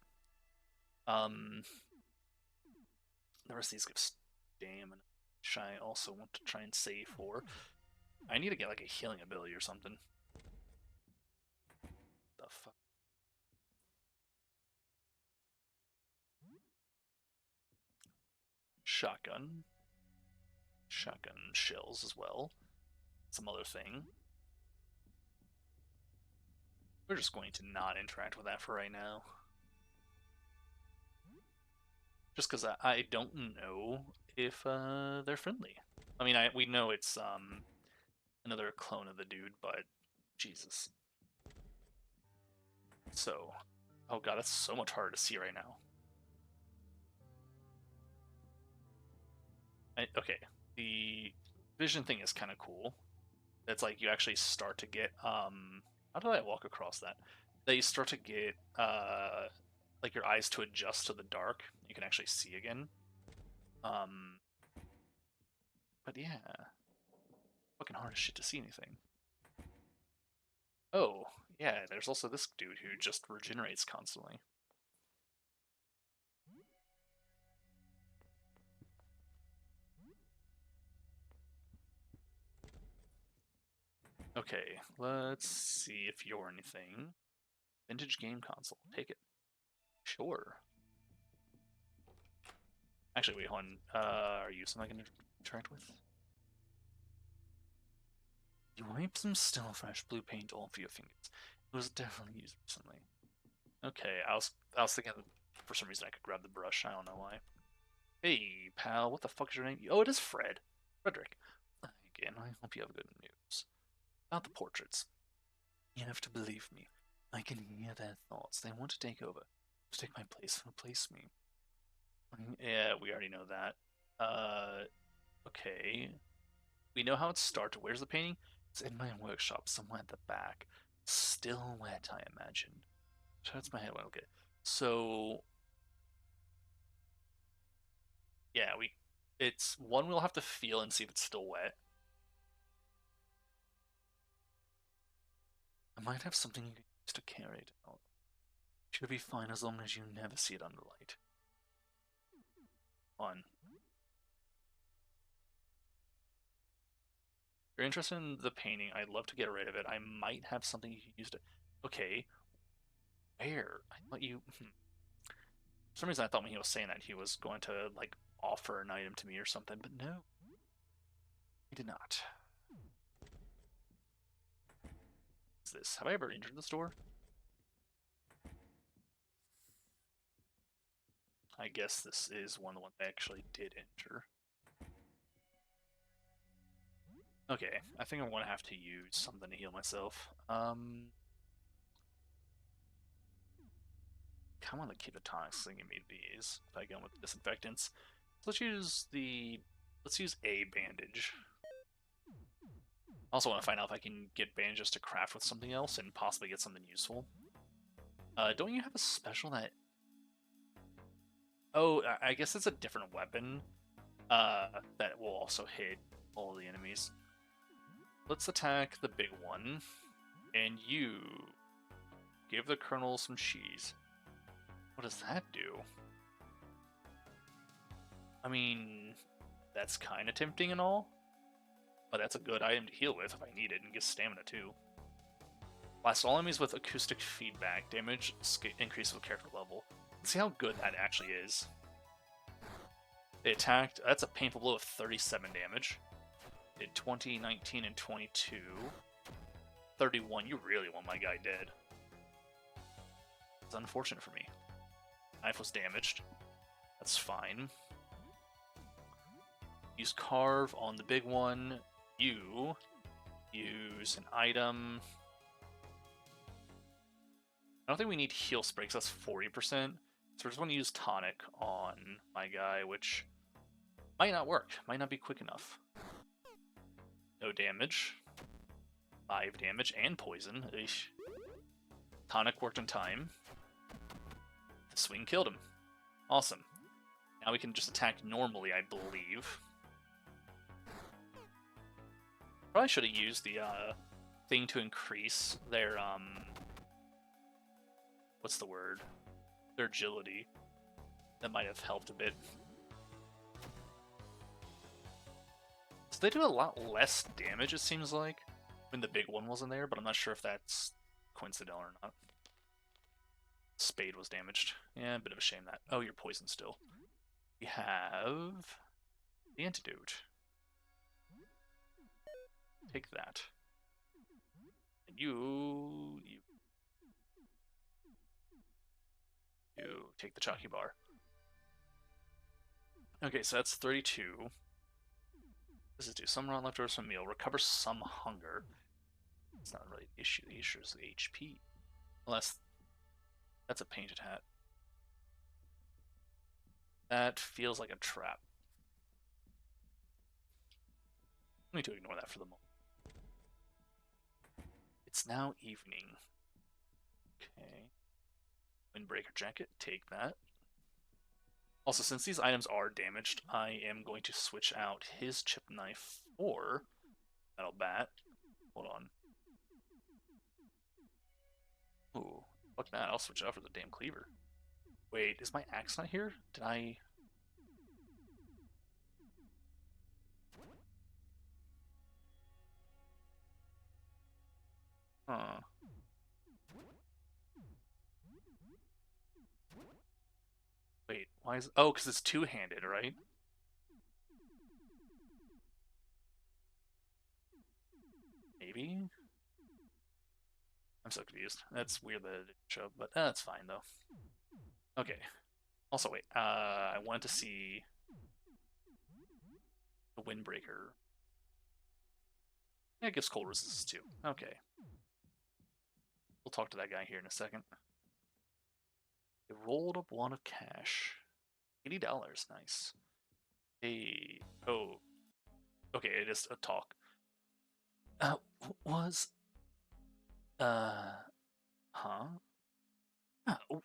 The rest of these give stamina, which I also want to try and save for. I need to get like a healing ability or something. The fuck? Shotgun. Shotgun shells as well. Some other thing. We're just going to not interact with that for right now. Just because I don't know if they're friendly. I mean, we know it's another clone of the dude, but Jesus. So, oh god, that's so much harder to see right now. Okay, the vision thing is kind of cool. It's like you actually start to get how did I walk across that? That you start to get like your eyes to adjust to the dark. You can actually see again. But yeah, fucking hard as shit to see anything. Oh yeah, there's also this dude who just regenerates constantly. Okay, let's see if you're anything. Vintage game console. Take it. Sure. Actually, wait, hold on. Are you something I can interact with? You wipe some still fresh blue paint all over your fingers. It was definitely used recently. Okay, I was thinking for some reason I could grab the brush. I don't know why. Hey, pal, what the fuck is your name? Oh, it is Fred. Frederick. Again, I hope you have good news. About the portraits. You have to believe me. I can hear their thoughts. They want to take over. To take my place and replace me. Yeah, we already know that. Okay. We know how it started. Where's the painting? It's in my workshop, somewhere at the back. Still wet, I imagine. Which hurts my head when I look at it. So, yeah, it's one we'll have to feel and see if it's still wet. I might have something you can use to carry it out. Should be fine as long as you never see it under light. On. If you're interested in the painting, I'd love to get rid of it. I might have something you can use to. Okay. Where? I thought you. For some reason, I thought when he was saying that he was going to, like, offer an item to me or something, but no. He did not. What's this? Have I ever entered the store? I guess this is one of the ones I actually did enter. Okay, I think I'm going to have to use something to heal myself. Kind of want to keep the tonics so give me these if I go with the disinfectants. So let's use a bandage. I also want to find out if I can get bandages to craft with something else and possibly get something useful. Don't you have a special that... Oh, I guess it's a different weapon that will also hit all the enemies. Let's attack the big one, and you give the Colonel some cheese. What does that do? I mean, that's kind of tempting and all, but that's a good item to heal with if I need it and get stamina too. Blast all enemies with acoustic feedback. Damage increases with character level. Let's see how good that actually is. They attacked. That's a painful blow of 37 damage. Did 20, 19, and 22. 31. You really want my guy dead. It's unfortunate for me. Knife was damaged. That's fine. Use carve on the big one. You use an item. I don't think we need heal spray because that's 40%. So we're just going to use Tonic on my guy, which might not work. Might not be quick enough. No damage. 5 damage and poison. Eesh. Tonic worked in time. The swing killed him. Awesome. Now we can just attack normally, I believe. Probably should have used the thing to increase their what's the word? Their agility. That might have helped a bit. So they do a lot less damage, it seems like, when the big one wasn't there, but I'm not sure if that's coincidental or not. Spade was damaged. Yeah, a bit of a shame that. Oh, you're poisoned still. We have the antidote. Take that. And you take the chalky bar. Okay, so that's 32. This is do some raw leftovers from meal. Recover some hunger. It's not really the issue. The issue is the HP. Unless that's a painted hat. That feels like a trap. I need to ignore that for the moment. It's now evening. Okay. Windbreaker jacket, take that. Also, since these items are damaged, I am going to switch out his chip knife for metal bat. Hold on. Ooh, fuck that. I'll switch it out for the damn cleaver. Wait, is my axe not here? Did I... Huh. Wait, why is... Oh, because it's two-handed, right? Maybe? I'm so confused. That's weird that it didn't show up, but that's fine, though. Okay. Also, wait. I wanted to see the Windbreaker. Yeah, it gives cold resistance, too. Okay. We'll talk to that guy here in a second. They rolled up one of cash. $80, nice. Hey, oh. Okay, it is a talk. Was... Huh?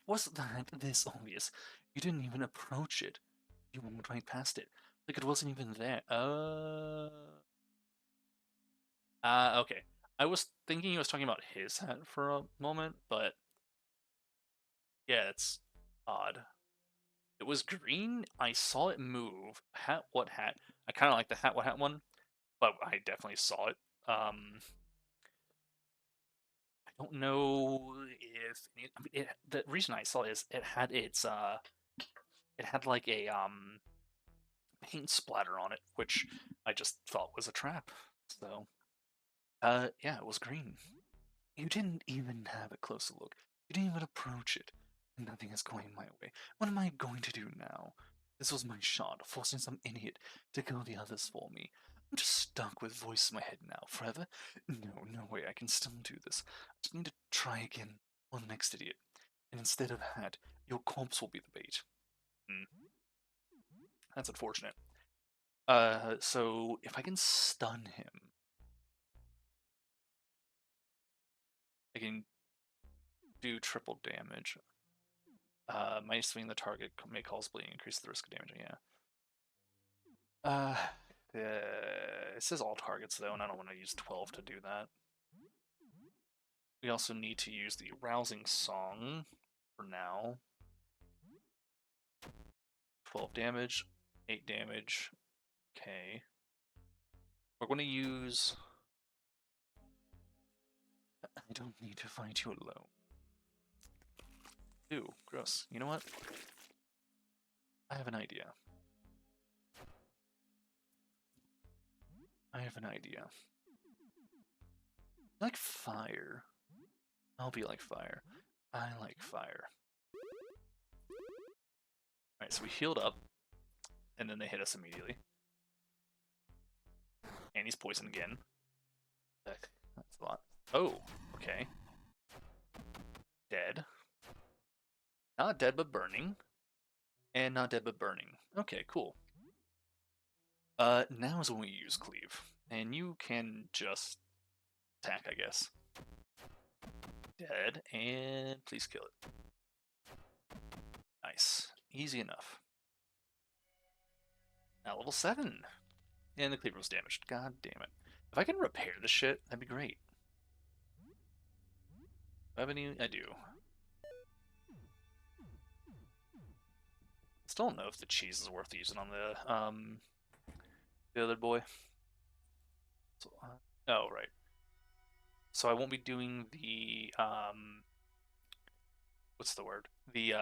Wasn't that this obvious? You didn't even approach it. You went right past it. Like it wasn't even there. Okay. I was thinking he was talking about his hat for a moment, but... Yeah, it's odd. It was green. I saw it move. Hat, what hat? I kind of like the hat, what hat one, but I definitely saw it. I don't know if I mean, the reason I saw it is it had its it had like a paint splatter on it, which I just thought was a trap. So yeah, it was green. You didn't even have a closer look. You didn't even approach it. Nothing is going my way. What am I going to do now? This was my shot, forcing some idiot to kill the others for me. I'm just stuck with voice in my head now, forever. No way I can still do this. I just need to try again on the next idiot. And instead of that, your corpse will be the bait. That's unfortunate. So if I can stun him, I can do triple damage. Might swing the target may cause bleeding, increase the risk of damaging. Yeah. It says all targets though, and I don't want to use 12 to do that. We also need to use the rousing song for now. 12 damage, 8 damage. Okay. We're going to use... I don't need to fight you alone. Ew, gross. You know what? I have an idea. Like fire. I'll be like fire. I like fire. Alright, so we healed up, and then they hit us immediately. And he's poisoned again. That's a lot. Oh, okay. Dead. Not dead but burning. And not dead but burning. Okay, cool. Now is when we use cleave. And you can just attack, I guess. Dead, and please kill it. Nice. Easy enough. Now level 7. And the cleaver was damaged. God damn it. If I can repair this shit, that'd be great. Do I have any? I do. Still don't know if the cheese is worth using on the other boy. So, oh, right. So I won't be doing the, what's the word? The,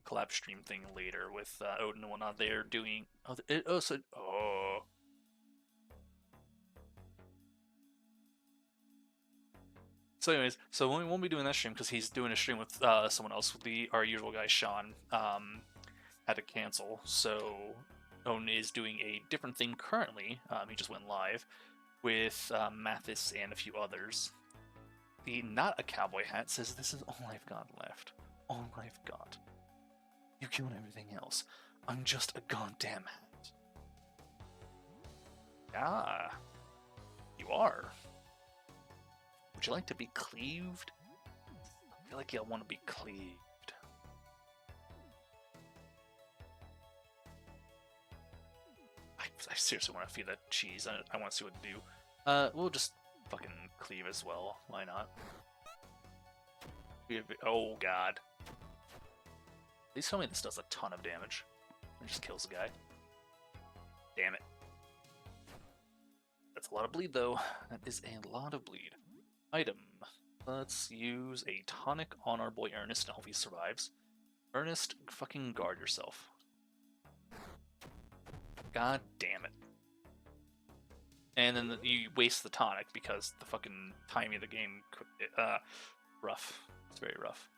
collab stream thing later with Odin and whatnot. They're doing, So anyways, so we won't be doing that stream because he's doing a stream with someone else. Our usual guy Sean had to cancel, so Owen is doing a different thing currently. He just went live with Mathis and a few others. The Not a Cowboy Hat says, "This is all I've got left. All I've got. You killed everything else. I'm just a goddamn hat." Ah, you are. Would you like to be cleaved? I feel like you'll want to be cleaved. I seriously want to feed that cheese. I want to see what to do. We'll just fucking cleave as well. Why not? Oh god. Please tell me this does a ton of damage. It just kills the guy. Damn it. That's a lot of bleed though. That is a lot of bleed. Item. Let's use a tonic on our boy Ernest and hope he survives. Ernest, fucking guard yourself. God damn it. And then you waste the tonic because the fucking timing of the game, rough. It's very rough.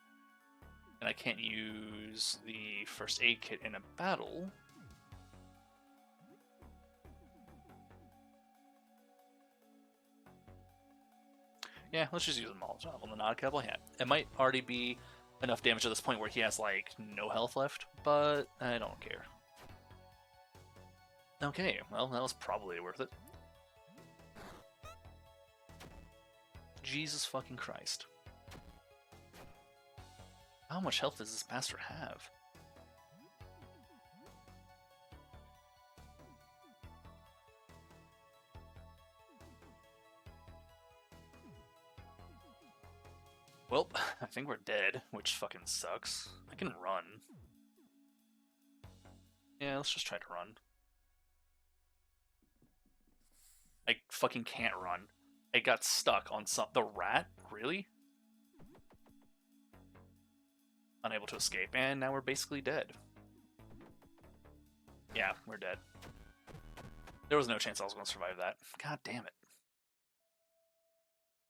And I can't use the first aid kit in a battle. Yeah, let's just use a Molotov on the Not a Cowboy Hat. It might already be enough damage at this point where he has, like, no health left, but I don't care. Okay, well, that was probably worth it. Jesus fucking Christ. How much health does this bastard have? Well, I think we're dead, which fucking sucks. I can run. Yeah, let's just try to run. I fucking can't run. I got stuck on the rat? Really? Unable to escape, and now we're basically dead. Yeah, we're dead. There was no chance I was going to survive that. God damn it.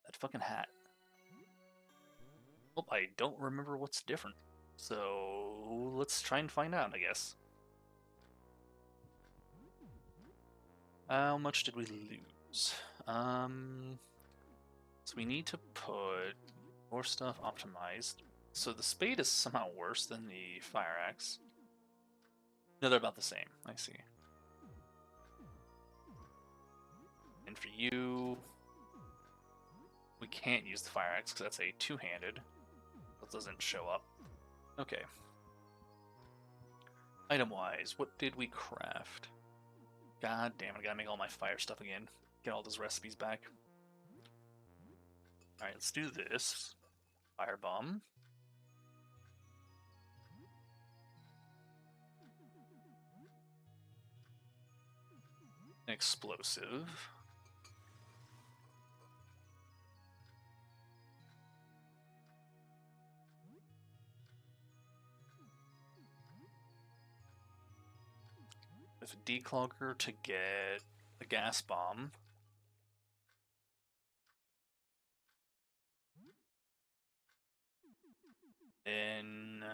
That fucking hat. Well, I don't remember what's different. So, let's try and find out, I guess. How much did we lose? So we need to put more stuff optimized. So the spade is somehow worse than the fire axe. No, they're about the same. I see. And for you, we can't use the fire axe because that's a two-handed. That doesn't show up. Okay. Item-wise, what did we craft? God damn it, I gotta make all my fire stuff again. Get all those recipes back. Alright, let's do this. Firebomb. An explosive. With a declogger to get a gas bomb. Then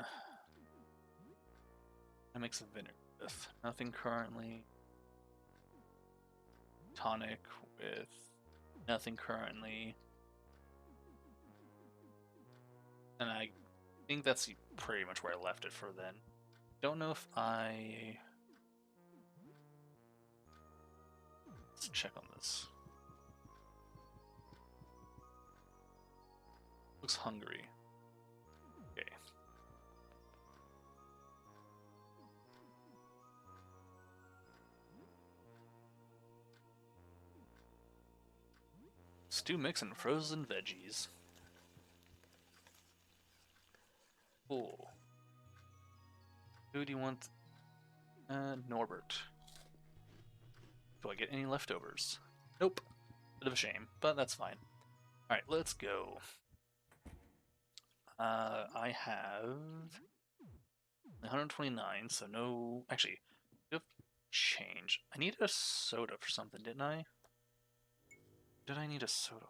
I mix a vinegar with nothing currently. Tonic with nothing currently. And I think that's pretty much where I left it for then. Don't know if I... Let's check on this. Looks hungry. Okay. Stew mix and frozen veggies. Cool. Who do you want? Norbert. Do I get any leftovers? Nope. Bit of a shame, but that's fine. Alright, let's go. I have 129, so no... Actually, I have change. I needed a soda for something, didn't I? Did I need a soda?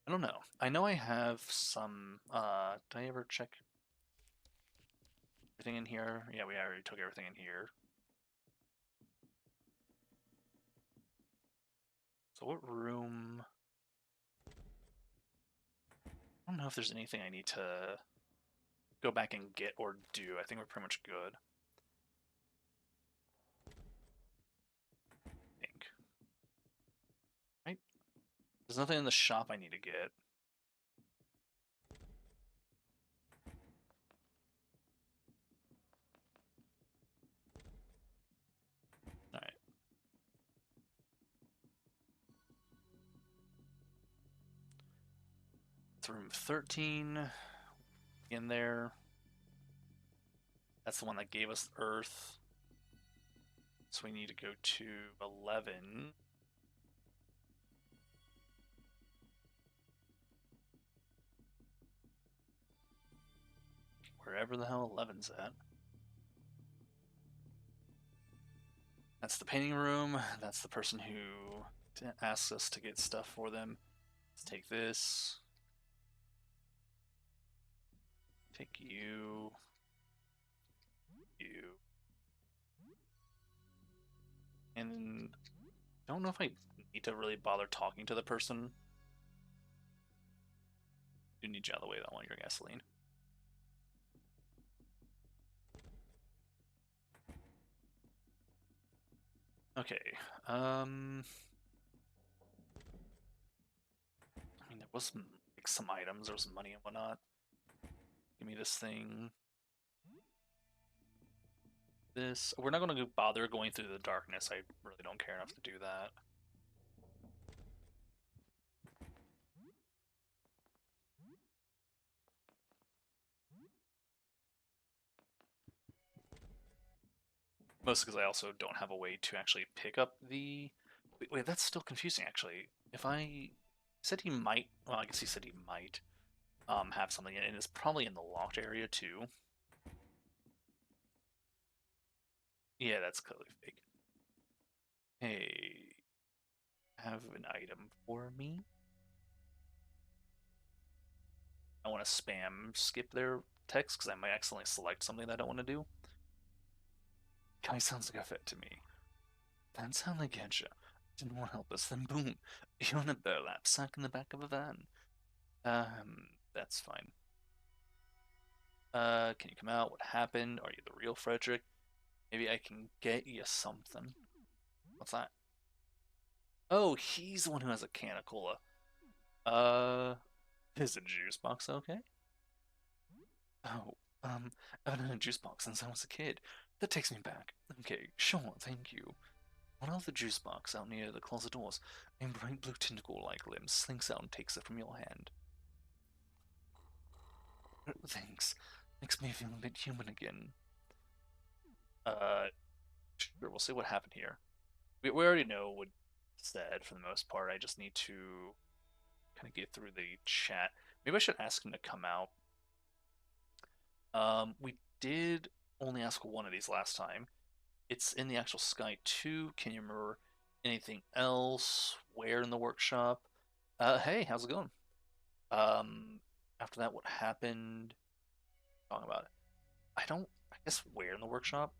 I don't know. I know I have some... did I ever check everything in here? Yeah, we already took everything in here. So what room... I don't know if there's anything I need to go back and get or do. I think we're pretty much good. I think. Right? There's nothing in the shop I need to get. Alright. It's room 13. In there. That's the one that gave us Earth. So we need to go to 11. Wherever the hell 11's at. That's the painting room. That's the person who asks us to get stuff for them. Let's take this. Take you. You. And I don't know if I need to really bother talking to the person. I do need you out of the way, that one, your gasoline. Okay, I mean, there was like some items, there was some money and whatnot. Give me this thing. This. We're not going to bother going through the darkness. I really don't care enough to do that. Mostly because I also don't have a way to actually pick up the... Wait, that's still confusing, actually. If I said he might... Well, I guess he said he might have something in it, and it's probably in the locked area, too. Yeah, that's clearly fake. Hey, have an item for me? I want to spam skip their text because I might accidentally select something that I don't want to do. Guy sounds like a fit to me. That's how they get you. Didn't want to help us, then boom, you're in a burlap sack in the back of a van. That's fine. Can you come out? What happened? Are you the real Frederick? Maybe I can get you something. What's that? Oh, he's the one who has a can of cola. Is a juice box okay? Oh, I haven't had a juice box since I was a kid. That takes me back. Okay, sure, thank you. One of the juice box out near the closet doors, a bright blue tentacle-like limb slinks out and takes it from your hand. Thanks. Makes me feel a bit human again. Sure, we'll see what happened here. We already know what said for the most part. I just need to kind of get through the chat. Maybe I should ask him to come out. We did only ask one of these last time. It's in the actual Sky 2. Can you remember anything else? Where in the workshop? Hey, how's it going? After that, what happened? Talking about it. I guess where in the workshop?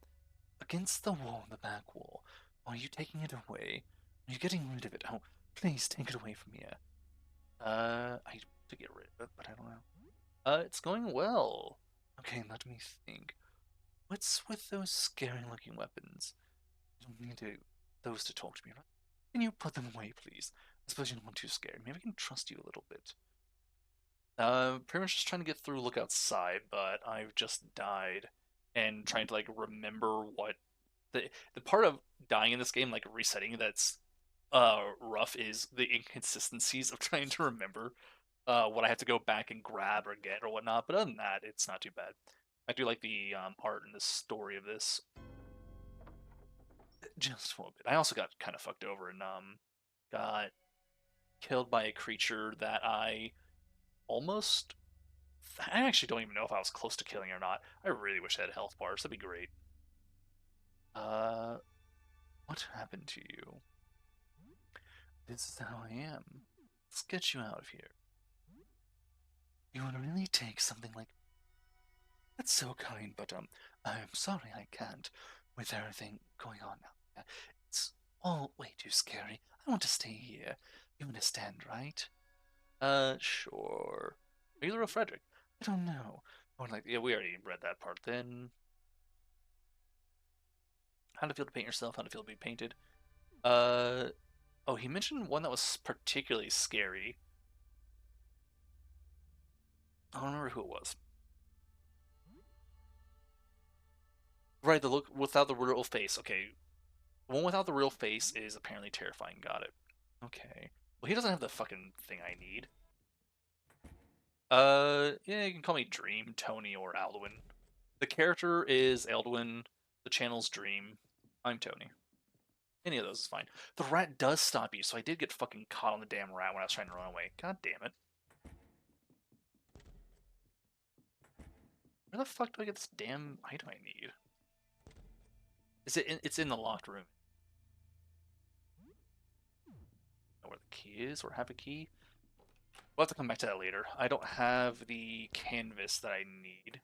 Against the wall, the back wall. Are you taking it away? Are you getting rid of it? Oh, please take it away from here. I want to get rid of it, but I don't know. It's going well. Okay, let me think. What's with those scary-looking weapons? You don't need those to talk to me, right? Can you put them away, please? I suppose you're not too scared. Maybe I can trust you a little bit. Pretty much just trying to get through Look Outside, but I've just died, and trying to like remember what the part of dying in this game, like resetting, that's rough is the inconsistencies of trying to remember what I have to go back and grab or get or whatnot. But other than that, it's not too bad. I do like the art and the story of this just for a bit. I also got kind of fucked over and got killed by a creature that almost. I actually don't even know if I was close to killing or not. I really wish I had health bars. That'd be great. Uh, what happened to you? This is how I am. Let's get you out of here. You would really take something like that's so kind, but I'm sorry I can't with everything going on now. It's all way too scary. I want to stay here. You understand, right? Sure. Are you the real Frederick? I don't know. Oh, like, yeah, we already read that part then. How to feel to paint yourself, how to feel to be painted. Uh, oh, he mentioned one that was particularly scary. I don't remember who it was. Right, the look without the real face. Okay, the one without the real face is apparently terrifying. Got it. Okay. Well, he doesn't have the fucking thing I need. Yeah, you can call me Dream, Tony, or Alduin. The character is Alduin. The channel's Dream. I'm Tony. Any of those is fine. The rat does stop you, so I did get fucking caught on the damn rat when I was trying to run away. God damn it. Where the fuck do I get this damn item I need? Is it? It's in the locked room. Know where the key is, or have a key? We'll have to come back to that later. I don't have the canvas that I need.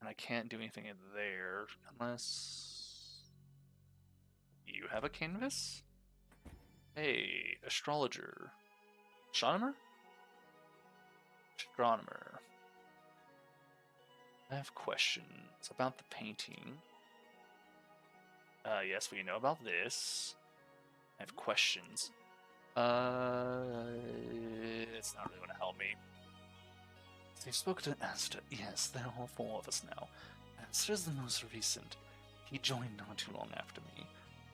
And I can't do anything in there unless you have a canvas? Hey, astrologer. Astronomer? Astronomer. I have questions about the painting. Yes, we know about this. I have questions. It's not really going to help me. So you spoke to Aster. Yes, there are 4 of us now. Aster is the most recent. He joined not too long after me.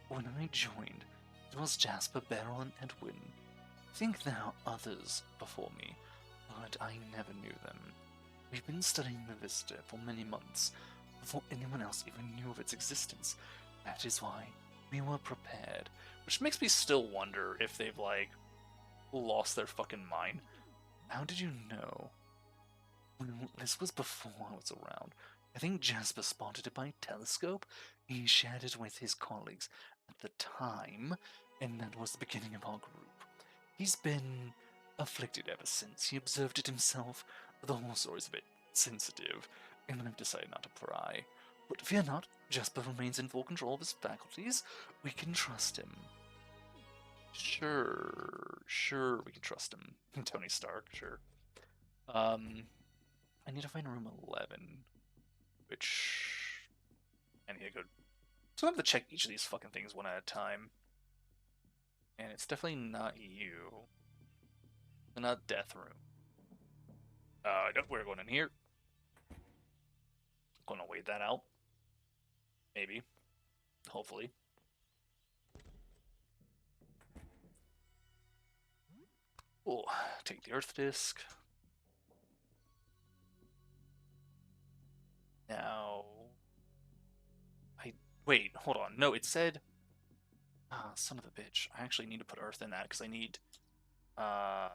When I joined, it was Jasper, Beryl, and Edwin. I think there are others before me, but I never knew them. We've been studying the Vista for many months, before anyone else even knew of its existence. That is why we were prepared. Which makes me still wonder if they've, like, lost their fucking mind. How did you know? Well, this was before I was around. I think Jasper spotted it by telescope. He shared it with his colleagues at the time, and that was the beginning of our group. He's been afflicted ever since. He observed it himself. The whole story's a bit sensitive, and I've decided not to pry. But fear not, Jasper remains in full control of his faculties. We can trust him. Sure, we can trust him. Tony Stark, sure. I need to find room 11, which I need to go. So I have to check each of these fucking things one at a time. And it's definitely not you. Not death room. We're going in here. Gonna wait that out. Maybe. Hopefully. Oh, take the Earth Disc. Now. Wait, hold on. No, it said. Ah, son of a bitch. I actually need to put Earth in that because I need. I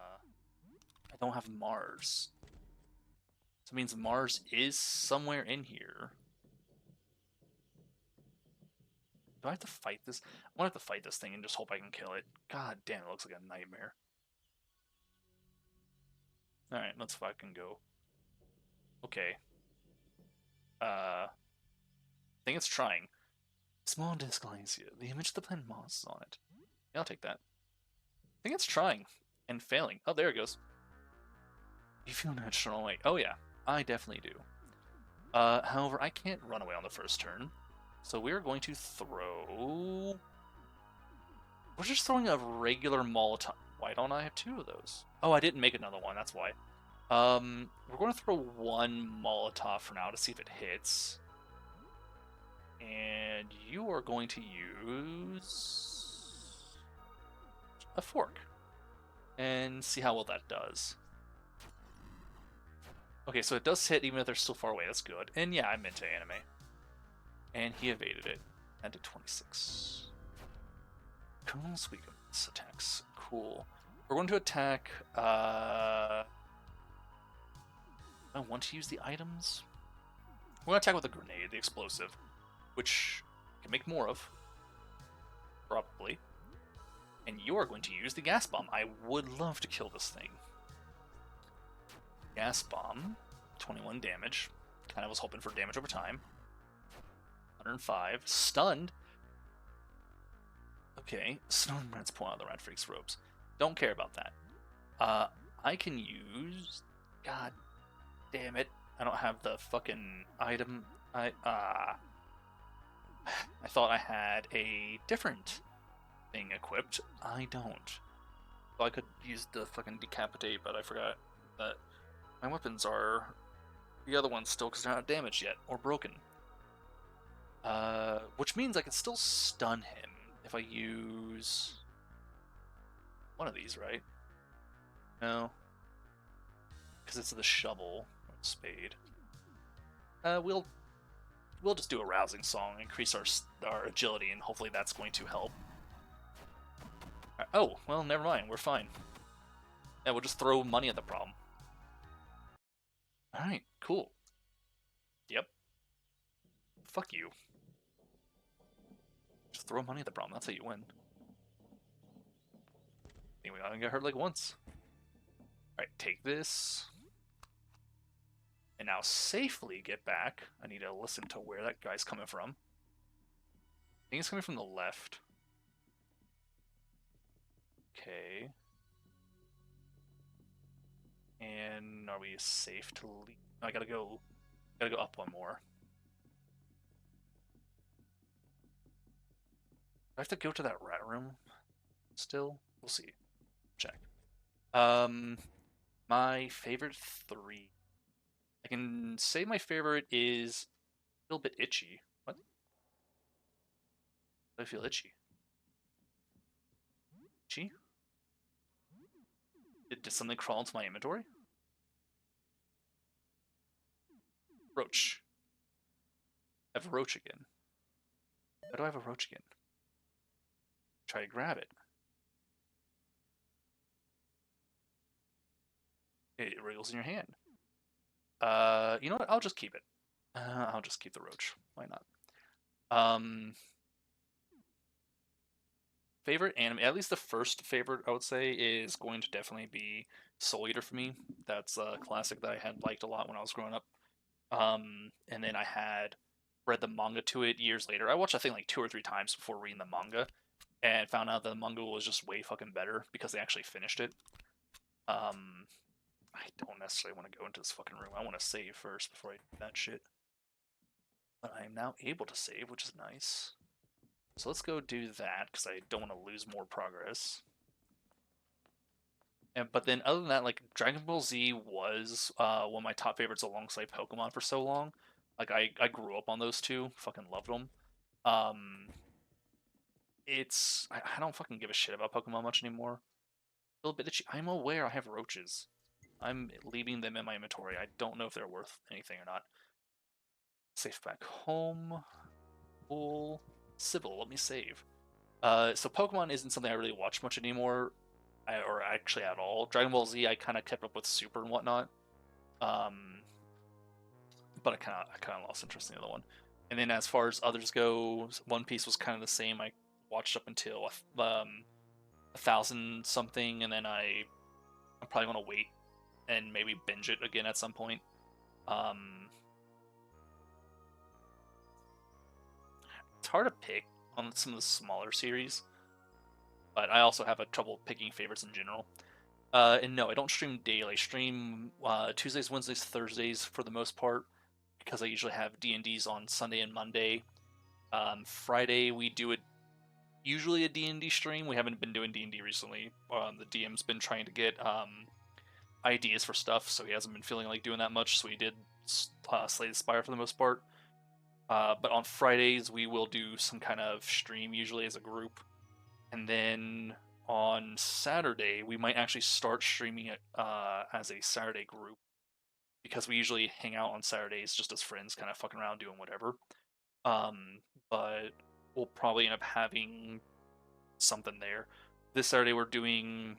don't have Mars. So it means Mars is somewhere in here. Do I have to fight this? I want to have to fight this thing and just hope I can kill it. God damn, it looks like a nightmare. Alright, let's fucking go. Okay. I think it's trying. Small disc lies here. The image of the planet Mars is on it. Yeah, I'll take that. I think it's trying. and failing. Oh, there it goes. You feel natural. Like, oh yeah, I definitely do. However, I can't run away on the first turn, so we're going to throw. We're just throwing a regular Molotov. Why don't I have two of those? Oh, I didn't make another one. That's why. We're going to throw one Molotov for now to see if it hits. And you are going to use a fork and see how well that does. Okay, so it does hit even if they're still far away. That's good. And yeah, I'm into anime. And he evaded it. And did 26. Colonel's weakness attacks. Cool. We're going to attack. I want to use the items. We're going to attack with a grenade, the explosive, which I can make more of. Probably. And you're going to use the gas bomb. I would love to kill this thing. Gas bomb, 21 damage. Kind of was hoping for damage over time. 105. Stunned. Okay, Stone Rats pull out the Rat Freak's robes. Don't care about that. I can use. God damn it! I don't have the fucking item. I thought I had a different thing equipped. I don't. So I could use the fucking decapitate, but I forgot that my weapons are the other ones still because they're not damaged yet or broken. Which means I can still stun him if I use one of these, right? No, because it's the shovel or the spade. We'll just do a rousing song, increase our agility, and hopefully that's going to help. Oh, well, never mind. We're fine. Yeah, we'll just throw money at the problem. All right, cool. Yep. Fuck you. Just throw money at the problem. That's how you win. I think we gotta get hurt like once. Alright, take this. And now safely get back. I need to listen to where that guy's coming from. I think he's coming from the left. Okay. And are we safe to leave? I gotta go up one more. Do I have to go to that rat room still? We'll see. Check. My favorite 3. I can say my favorite is a little bit itchy. What? I feel itchy. Itchy? Did something crawl into my inventory? Roach. I have a roach again. How do I have a roach again? Try to grab it. It wriggles in your hand. You know what? I'll just keep it. I'll just keep the roach. Why not? Favorite anime, at least the first favorite I would say is going to definitely be Soul Eater for me. That's a classic that I had liked a lot when I was growing up. And then I had read the manga to it years later. I watched I think like 2 or 3 times before reading the manga, and found out the manga was just way fucking better because they actually finished it. I don't necessarily want to go into this fucking room. I want to save first before I do that shit. But I am now able to save, which is nice. So let's go do that, because I don't want to lose more progress. But then other than that, like, Dragon Ball Z was one of my top favorites alongside Pokemon for so long. Like, I grew up on those two. Fucking loved them. I don't fucking give a shit about Pokemon much anymore. A little bit itchy. I'm aware I have roaches. I'm leaving them in my inventory. I don't know if they're worth anything or not. Safe back home. Cool. Civil, let me save. So Pokemon isn't something I really watch much anymore, or actually at all. Dragon Ball Z, I kind of kept up with Super and whatnot, but I kind of lost interest in the other one. And then as far as others go, One Piece was kind of the same. I watched up until 1,000 something, and then I'm probably gonna wait and maybe binge it again at some point. It's hard to pick on some of the smaller series, but I also have a trouble picking favorites in general. And no, I don't stream daily. I stream Tuesdays, Wednesdays, Thursdays for the most part because I usually have D&Ds on Sunday and Monday. Friday we do it usually a D&D stream. We haven't been doing D&D recently. The DM's been trying to get ideas for stuff, so he hasn't been feeling like doing that much. So we did Slay the Spire for the most part. But on Fridays we will do some kind of stream, usually as a group, and then on Saturday we might actually start streaming it as a Saturday group because we usually hang out on Saturdays just as friends, kind of fucking around doing whatever. But we'll probably end up having something there. This Saturday we're doing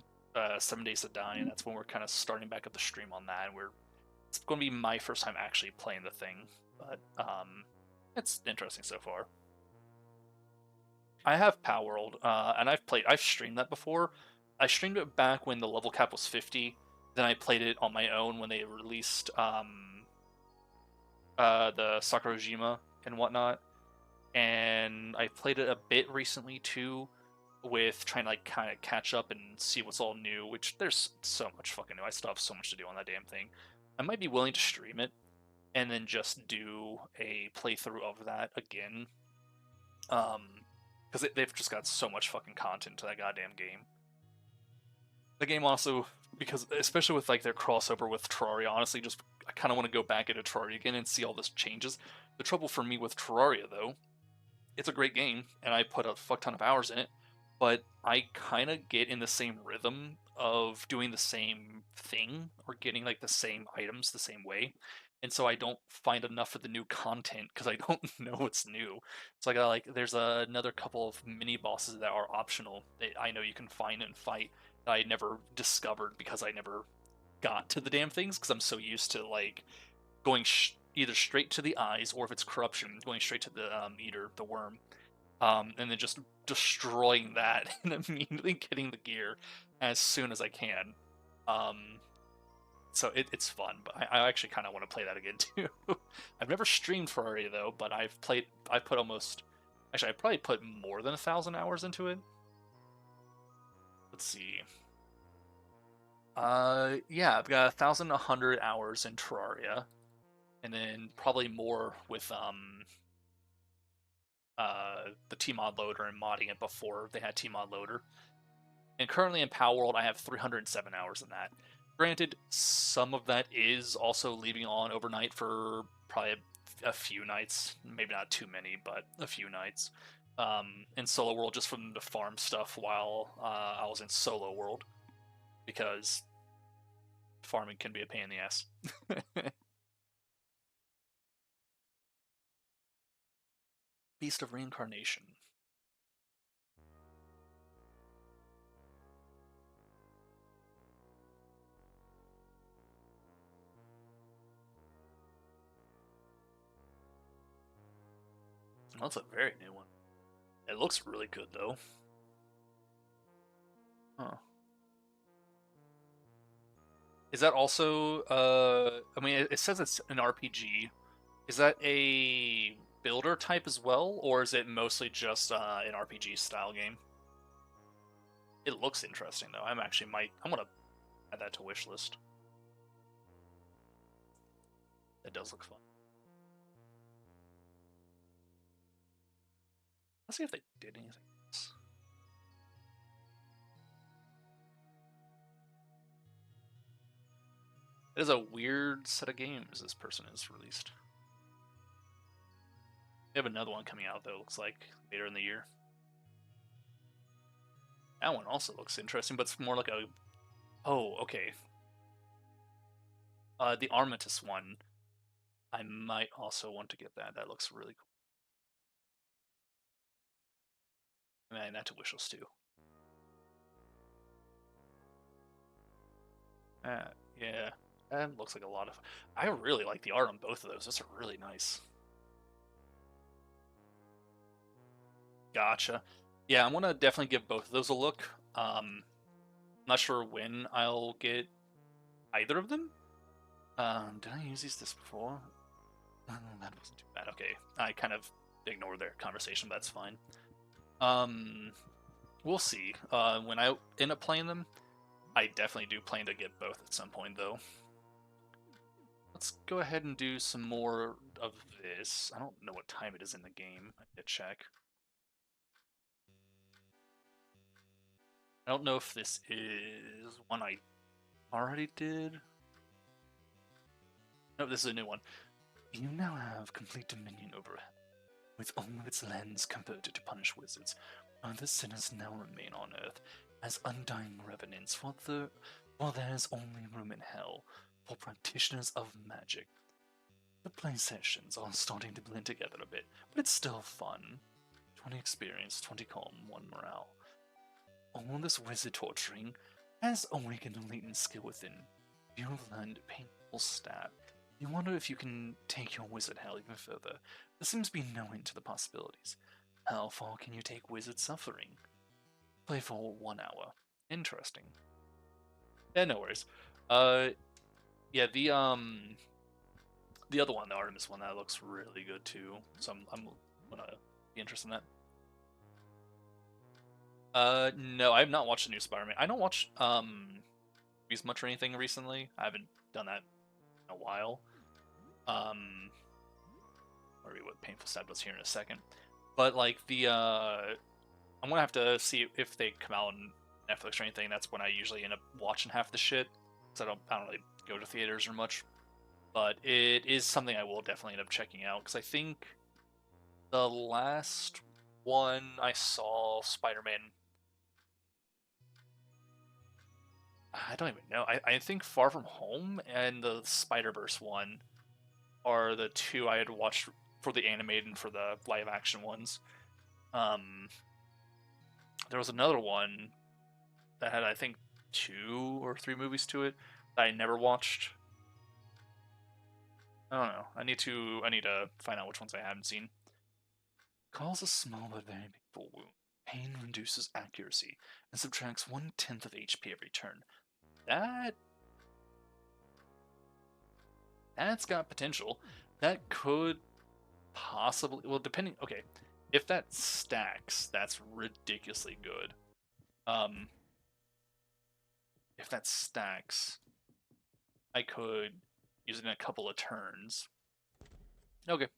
7 Days to Die, and that's when we're kind of starting back up the stream on that. And it's going to be my first time actually playing the thing, but it's interesting so far. I have Palworld, and I've streamed that before. I streamed it back when the level cap was 50. Then I played it on my own when they released the Sakurajima and whatnot. And I played it a bit recently too, with trying to like kind of catch up and see what's all new. Which there's so much fucking new. I still have so much to do on that damn thing. I might be willing to stream it and then just do a playthrough of that again. Because they've just got so much fucking content to that goddamn game. The game also, because especially with like their crossover with Terraria, honestly, just I kind of want to go back into Terraria again and see all this changes. The trouble for me with Terraria, though, it's a great game, and I put a fuck ton of hours in it, but I kind of get in the same rhythm of doing the same thing or getting like the same items the same way. And so I don't find enough of the new content because I don't know what's new. So I got like there's another couple of mini bosses that are optional that I know you can find and fight that I never discovered because I never got to the damn things because I'm so used to like going either straight to the eyes or if it's corruption, going straight to the eater, the worm, and then just destroying that and immediately getting the gear as soon as I can. So it's fun, but I actually kind of want to play that again too. I've never streamed Ferrari though, but I've put almost, actually I probably put more than 1,000 hours into it. Let's see. Yeah, I've got 1,100 hours in Terraria, and then probably more with the Tmod loader and modding it before they had Tmod loader. And currently in Palworld, I have 307 hours in that. Granted, some of that is also leaving on overnight for probably a few nights, maybe not too many, but a few nights. In Solo World, just from the farm stuff while I was in Solo World, because farming can be a pain in the ass. Beast of Reincarnation. That's a very new one. It looks really good though. Huh. Is that also I mean it says it's an RPG. Is that a builder type as well, or is it mostly just an RPG style game? It looks interesting though. I'm gonna add that to wish list. It does look fun. Let's see if they did anything else. It is a weird set of games this person has released. They have another one coming out though, looks like later in the year. That one also looks interesting, but it's more like a oh, okay. The Armatus one, I might also want to get that. That looks really cool. I mean, that to wish list too. Yeah, that looks like a lot of. I really like the art on both of those. Those are really nice. Gotcha. Yeah, I'm gonna definitely give both of those a look. Not sure when I'll get either of them. Did I use these before? That wasn't too bad. Okay, I kind of ignored their conversation, but that's fine. We'll see. When I end up playing them, I definitely do plan to get both at some point, though. Let's go ahead and do some more of this. I don't know what time it is in the game. I need to check. I don't know if this is one I already did. No, this is a new one. You now have complete dominion over hell, with all of its lands converted to punish wizards. Other sinners now remain on Earth as undying revenants, for there's only room in hell for practitioners of magic. The play sessions are starting to blend together a bit, but it's still fun. 20 experience, 20 calm, 1 morale. All this wizard torturing has awakened a latent skill within. You've learned painful stab. You wonder if you can take your wizard hell even further. There seems to be no end to the possibilities. How far can you take wizard suffering? Play for 1 hour. Interesting. Yeah, no worries. Yeah, the other one, the Artemis one, that looks really good too. So I'm gonna be interested in that. No, I have not watched the new Spider-Man. I don't watch movies much or anything recently. I haven't done that in a while. Or what Painful Stab does here in a second. But like I'm gonna have to see if they come out on Netflix or anything. That's when I usually end up watching half the shit. Cause I don't really go to theaters or much. But it is something I will definitely end up checking out because I think the last one I saw, Spider-Man. I don't even know. I think Far From Home and the Spider-Verse one are the two I had watched for the animated and for the live action ones. Um, there was another one that had, I think, 2 or 3 movies to it that I never watched. I don't know. I need to find out which ones I haven't seen. Causes a small but very painful wound. Pain reduces accuracy and subtracts 1/10 of HP every turn. That's got potential. That could possibly, well, depending. Okay, if that stacks, that's ridiculously good. If that stacks, I could use it in a couple of turns. Okay.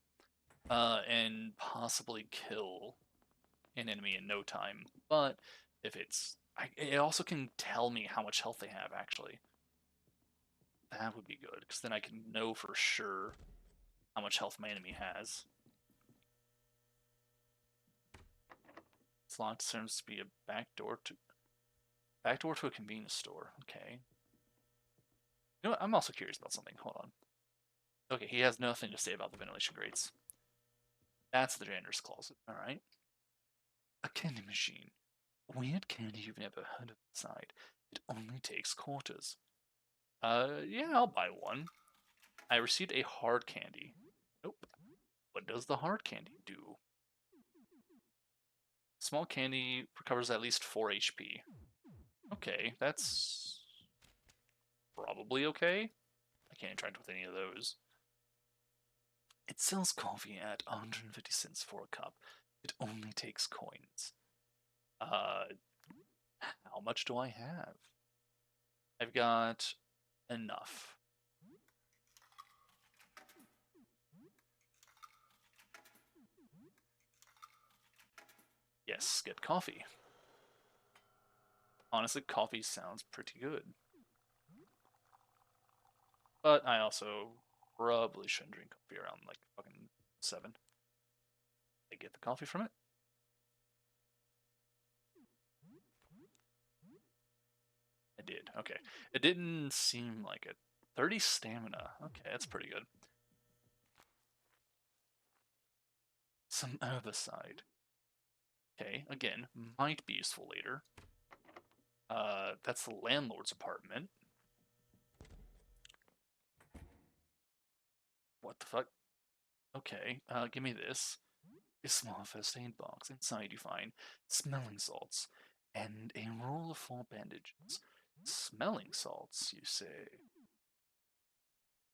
And possibly kill an enemy in no time. But if it also can tell me how much health they have, actually. That would be good, because then I can know for sure how much health my enemy has. It's locked seems to be a backdoor to a convenience store. Okay. You know what? I'm also curious about something. Hold on. Okay, he has nothing to say about the ventilation grates. That's the janitor's closet. All right. A candy machine. Weird candy you've never heard of inside. It only takes quarters. Yeah, I'll buy one. I received a hard candy. Nope. What does the hard candy do? Small candy recovers at least 4 HP. Okay, that's probably okay. I can't interact with any of those. It sells coffee at 150 cents for a cup. It only takes coins. How much do I have? I've got enough. Yes, get coffee. Honestly, coffee sounds pretty good. But I also probably shouldn't drink coffee around like fucking 7. I get the coffee from it. I did. Okay. It didn't seem like it. 30 stamina. Okay, that's pretty good. Some herbicide. Okay, again, might be useful later. That's the landlord's apartment. What the fuck? Okay, give me this. A small first aid box. Inside you find smelling salts and a roll of 4 bandages. Smelling salts, you say?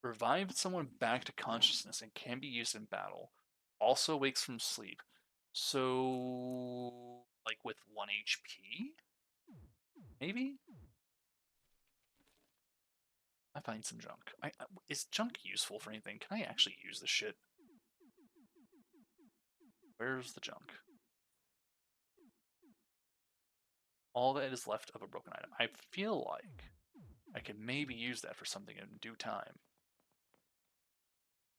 Revived someone back to consciousness and can be used in battle. Also wakes from sleep. So, like with 1 HP? Maybe? I find some junk. Is junk useful for anything? Can I actually use this shit? Where's the junk? All that is left of a broken item. I feel like I could maybe use that for something in due time.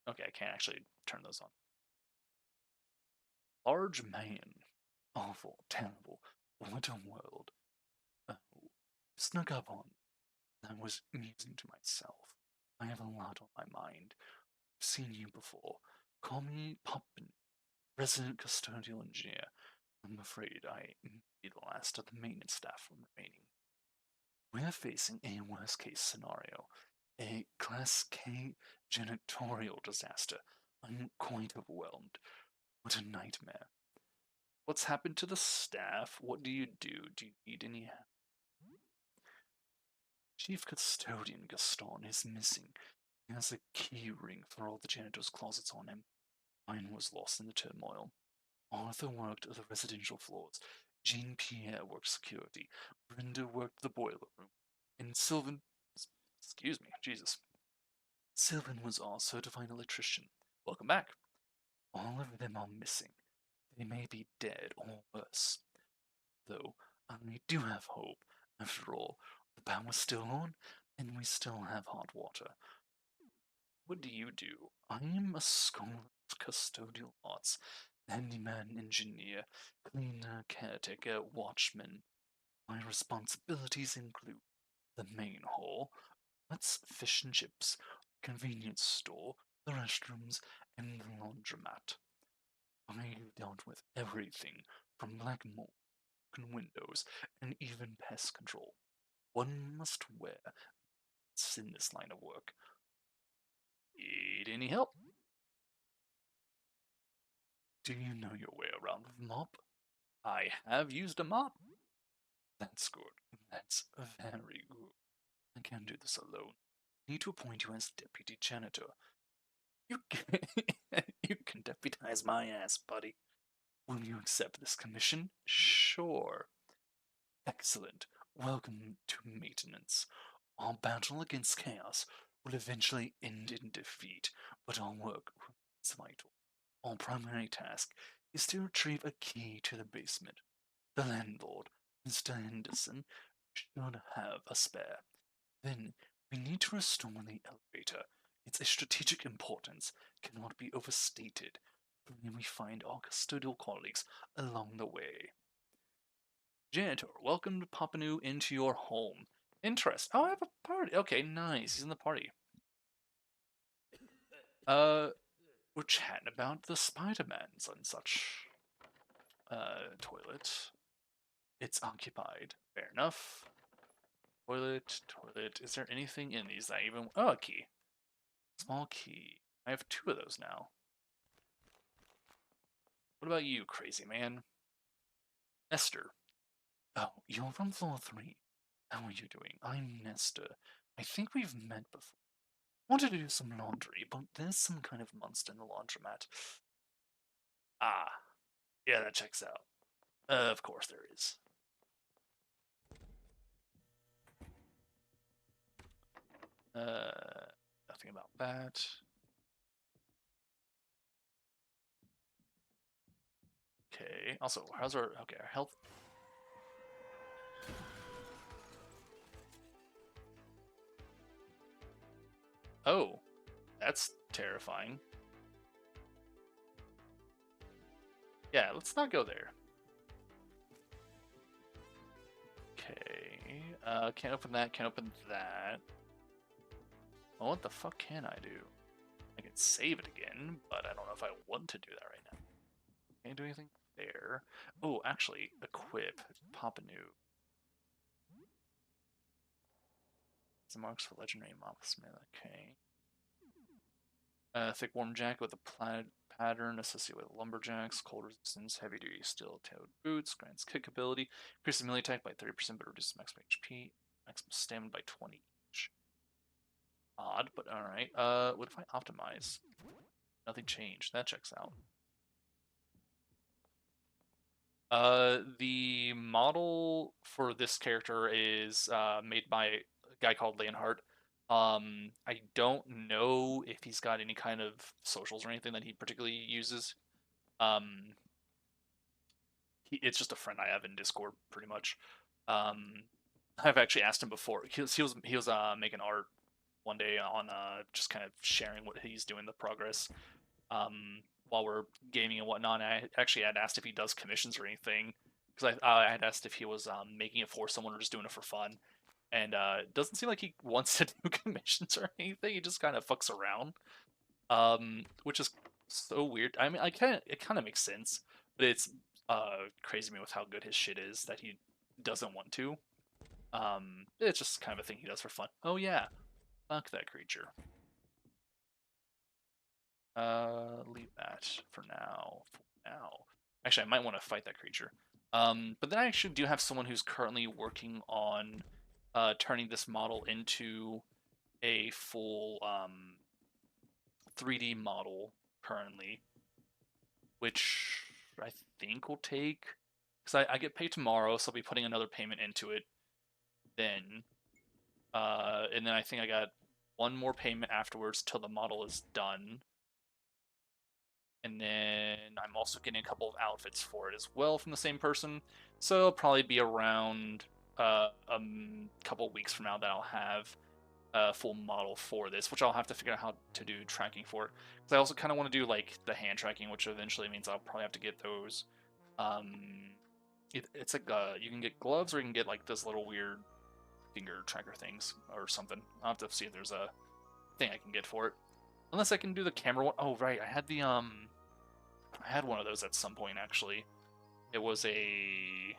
Okay, I can't actually turn those on. Large man. Awful, terrible, what a world. Oh, snuck up on. I was musing to myself. I have a lot on my mind. I've seen you before. Call me Poppin, resident custodial engineer. I'm afraid I may be the last of the maintenance staff remaining. We're facing a worst case scenario, a Class K janitorial disaster. I'm quite overwhelmed. What a nightmare. What's happened to the staff? What do you do? Do you need any help? Chief Custodian Gaston is missing. He has a key ring for all the janitor's closets on him. Mine was lost in the turmoil. Arthur worked the residential floors. Jean Pierre worked security. Brenda worked the boiler room. And Sylvan. Excuse me, Jesus. Sylvan was our certified electrician. Welcome back. All of them are missing. They may be dead or worse. Though I do have hope. After all, the power's still on, and we still have hot water. What do you do? I am a scholar of custodial arts, handyman, engineer, cleaner, caretaker, watchman. My responsibilities include the main hall, that's fish and chips, convenience store, the restrooms, and the laundromat. I've dealt with everything from black mold, broken windows, and even pest control. One must wear hats in this line of work. Need any help? Do you know your way around with a mop? I have used a mop. That's good. That's very good. I can't do this alone. I need to appoint you as deputy janitor. You can, you can deputize my ass, buddy. Will you accept this commission? Sure. Excellent. Welcome to maintenance. Our battle against chaos will eventually end in defeat, but our work remains vital. Our primary task is to retrieve a key to the basement. The landlord, Mr. Henderson, should have a spare. Then we need to restore the elevator. Its strategic importance cannot be overstated. May we find our custodial colleagues along the way. Janitor, welcome to Papanou into your home. Interest. Oh, I have a party. Okay, nice. He's in the party. Uh, we're chatting about the Spider-Mans and such. Toilet. It's occupied. Fair enough. Toilet, toilet. Is there anything in these that even... Oh, a key. Small key. I have 2 of those now. What about you, crazy man? Esther. Oh, you're from floor 3. How are you doing? I'm Nestor. I think we've met before. Wanted to do some laundry, but there's some kind of monster in the laundromat. Ah, yeah, that checks out. Of course there is. Nothing about that. Okay. Also, how's our our health? Oh, that's terrifying. Yeah, let's not go there. Okay. Can't open that. Can't open that. Well, what the fuck can I do? I can save it again, but I don't know if I want to do that right now. Can't do anything there. Oh, actually, equip Papanou. The marks for legendary Mothsmith. Okay. Thick warm jacket with a plaid pattern associated with lumberjacks, cold resistance, heavy duty steel-toed boots, grants kick ability, increases melee attack by 30% but reduces maximum HP, maximum stamina by 20 each. Odd, but alright. What if I optimize? Nothing changed. That checks out. The model for this character is made by a guy called Leonhardt. I don't know if he's got any kind of socials or anything that he particularly uses. Um, it's just a friend I have in Discord, pretty much. Um, I've actually asked him before. He was making art one day on just kind of sharing what he's doing, the progress. While we're gaming and whatnot. And I actually had asked if he does commissions or anything because I had asked if he was making it for someone or just doing it for fun. And it doesn't seem like he wants to do commissions or anything. He just kind of fucks around, which is so weird. I mean, it kind of makes sense, but it's crazy to me with how good his shit is that he doesn't want to. It's just kind of a thing he does for fun. Oh yeah, fuck that creature. Leave that for now. For now. Actually, I might want to fight that creature. But then I actually do have someone who's currently working on turning this model into a full 3D model currently, which I think will take because I get paid tomorrow, so I'll be putting another payment into it then. And then I think I got one more payment afterwards till the model is done. And then I'm also getting a couple of outfits for it as well from the same person. So it'll probably be around a couple of weeks from now that I'll have a full model for this, which I'll have to figure out how to do tracking for. Because I also kind of want to do like the hand tracking, which eventually means I'll probably have to get those. It's like you can get gloves or you can get like this little weird finger tracker things or something. I'll have to see if there's a thing I can get for it. Unless I can do the camera one. Oh right, I had one of those at some point actually. It was a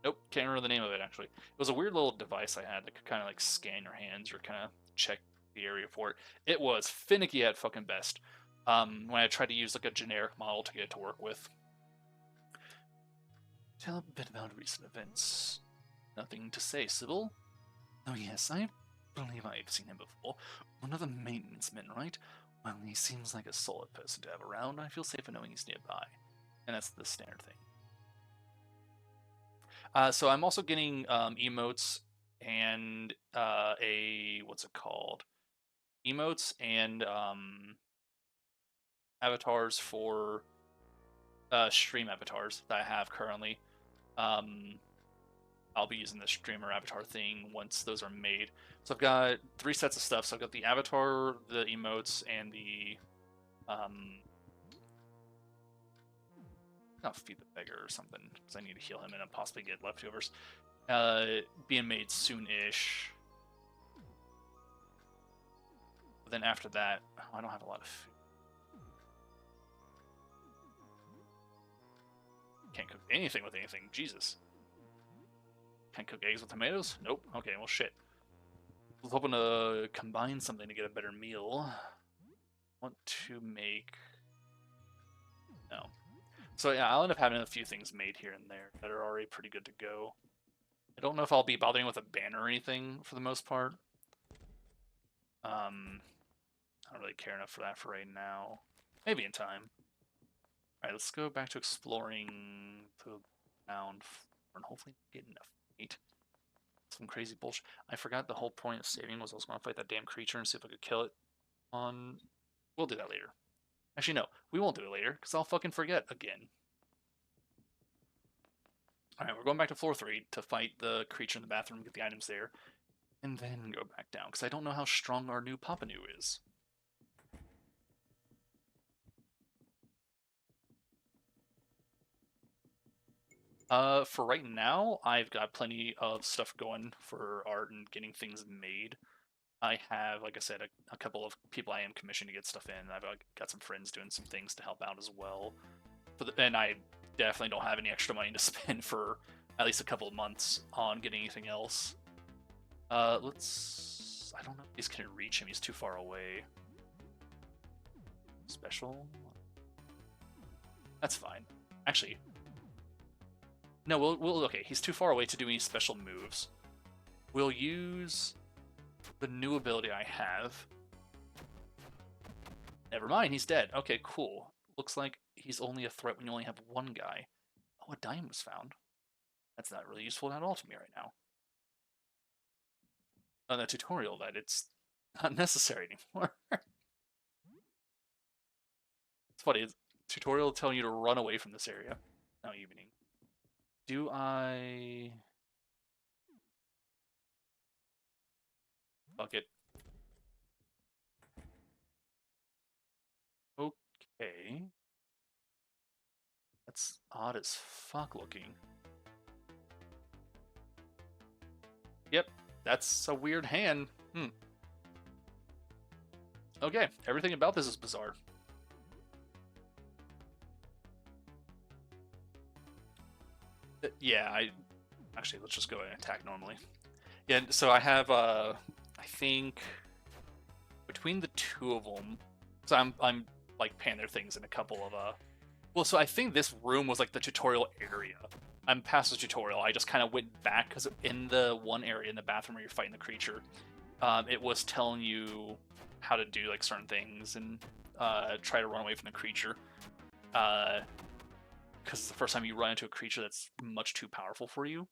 nope, can't remember the name of it actually. It was a weird little device I had that could kind of like scan your hands or kind of check the area for it. It was finicky at fucking best. When I tried to use like a generic model to get it to work with. Tell a bit about recent events. Nothing to say, Sybil? Oh yes, I believe I've seen him before. One of the maintenance men, right? Well, he seems like a solid person to have around. I feel safer knowing he's nearby. And that's the standard thing. So I'm also getting emotes and a what's it called? Emotes and avatars for stream avatars that I have currently. Um, I'll be using the streamer avatar thing once those are made. So I've got 3 sets of stuff. So I've got the avatar, the emotes, and the I'll feed the beggar or something because I need to heal him and possibly get leftovers. Being made soon-ish. But then after that, I don't have a lot of food. Can't cook anything with anything. Jesus. Can't cook eggs with tomatoes? Nope. Okay, well, shit. I was hoping to combine something to get a better meal. Want to make... No. So yeah, I'll end up having a few things made here and there that are already pretty good to go. I don't know if I'll be bothering with a banner or anything for the most part. I don't really care enough for that for right now. Maybe in time. Alright, let's go back to exploring the ground and hopefully get enough meat. Some crazy bullshit. I forgot the whole point of saving was I was going to fight that damn creature and see if I could kill it on... We'll do that later. Actually, no. We won't do it later, because I'll fucking forget again. Alright, we're going back to floor 3 to fight the creature in the bathroom, get the items there, and then go back down, because I don't know how strong our new Papanu is. For right now, I've got plenty of stuff going for art and getting things made. I have, like I said, a couple of people I am commissioned to get stuff in. I've got some friends doing some things to help out as well. And I definitely don't have any extra money to spend for at least a couple of months on getting anything else. Let's... I don't know if these can reach him. He's too far away. Special? That's fine. Actually, no, we'll okay, he's too far away to do any special moves. We'll use the new ability I have. Never mind, he's dead. Okay, cool. Looks like he's only a threat when you only have one guy. Oh, a diamond was found. That's not really useful at all to me right now. on the tutorial that it's not necessary anymore. It's funny. It's tutorial telling you to run away from this area. Now evening. Do I? Fuck it. Okay. That's odd as fuck looking. Yep, that's a weird hand. Okay, everything about this is bizarre. Yeah, actually, let's just go and attack normally. Yeah, so I have I think between the two of them, so I'm like panning their things in a couple of well, so I think this room was like the tutorial area. I'm past the tutorial. I just kind of went back because in the one area in the bathroom where you're fighting the creature, it was telling you how to do like certain things and try to run away from the creature. Because it's the first time you run into a creature that's much too powerful for you.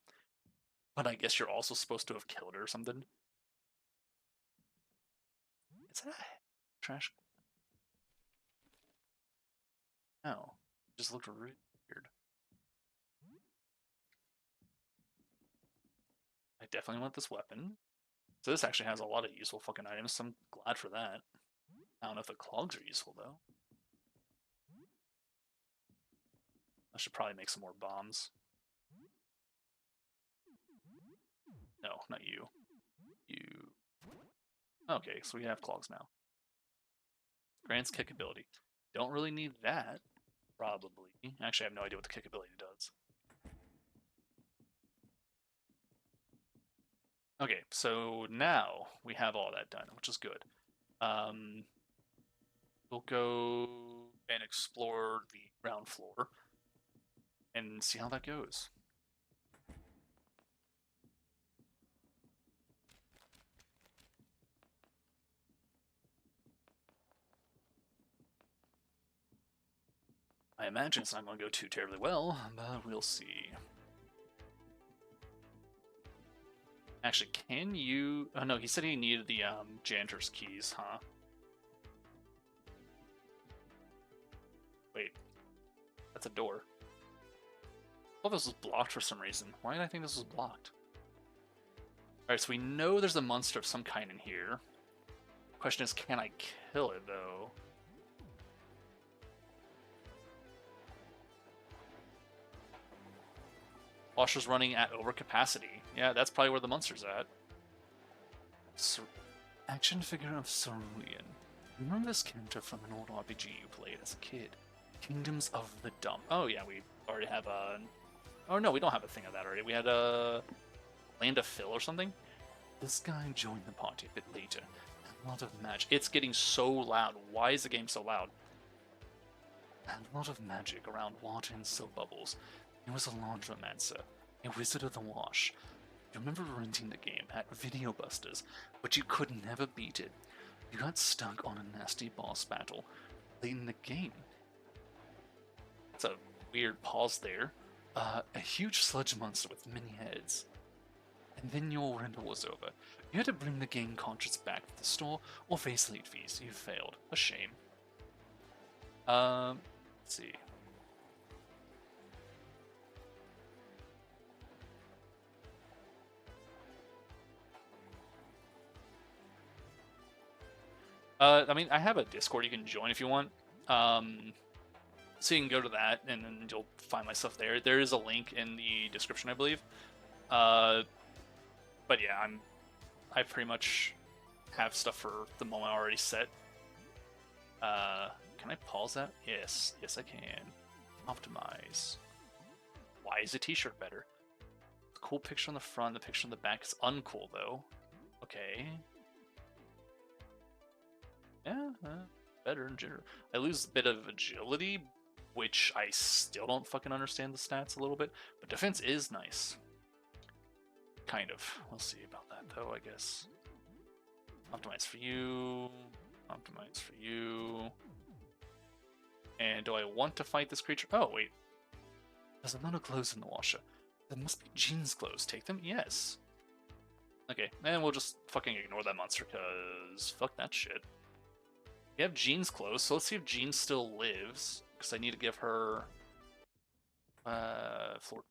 But I guess you're also supposed to have killed it or something. Is that a trash? No. It just looked really weird. I definitely want this weapon. So this actually has a lot of useful fucking items, so I'm glad for that. I don't know if the clogs are useful, though. I should probably make some more bombs. No, not you. You. Okay, so we have clogs now. Grants kick ability. Don't really need that, probably. Actually, I have no idea what the kick ability does. Okay, so now we have all that done, which is good. We'll go and explore the ground floor and see how that goes. I imagine it's not going to go too terribly well, but we'll see. Actually, can you... Oh, no, he said he needed the janitor's keys, huh? Wait. That's a door. Oh, this was blocked for some reason. Why did I think this was blocked? Alright, so we know there's a monster of some kind in here. Question is, can I kill it, though? Washer's running at overcapacity. Yeah, that's probably where the monster's at. Action figure of Cerulean. Remember this character from an old RPG you played as a kid? Kingdoms of the Dump. Oh yeah, we already have a... Oh no, we don't have a thing of that already. We had a... Land of Phil or something? This guy joined the party a bit later. A lot of magic. It's getting so loud. Why is the game so loud? And a lot of magic around water and soap bubbles. He was a laundromancer, a wizard of the wash. You remember renting the game at Video Busters, but you could never beat it. You got stuck on a nasty boss battle late in the game. That's a weird pause there. A huge sludge monster with many heads. And then your rental was over. You had to bring the game cartridge back to the store or face late fees. You failed. A shame. Let's see. I mean, I have a Discord you can join if you want. So you can go to that, and then you'll find my stuff there. There is a link in the description, I believe. But yeah, I pretty much have stuff for the moment already set. Can I pause that? Yes, yes I can. Optimize. Why is a t-shirt better? Cool picture on the front, the picture on the back is uncool though. Okay. Yeah, better in general. I lose a bit of agility, which I still don't fucking understand the stats a little bit, but defense is nice. Kind of. We'll see about that though, I guess. Optimize for you. Optimize for you. And do I want to fight this creature? Oh, wait. There's a lot of clothes in the washer. There must be Jean's clothes. Take them? Yes. Okay, and we'll just fucking ignore that monster, because fuck that shit. We have Jean's close, so let's see if Jean still lives, because I need to give her floor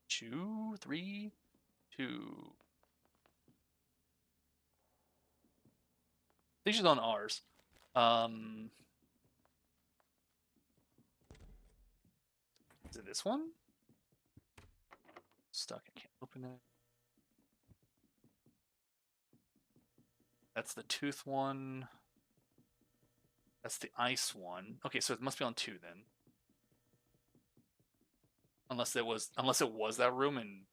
2, 3, 2. I think she's on ours. Is it this one? Stuck, I can't open it. That's the tooth one. That's the ice one. Okay, so it must be on 2 then. Unless it was that room and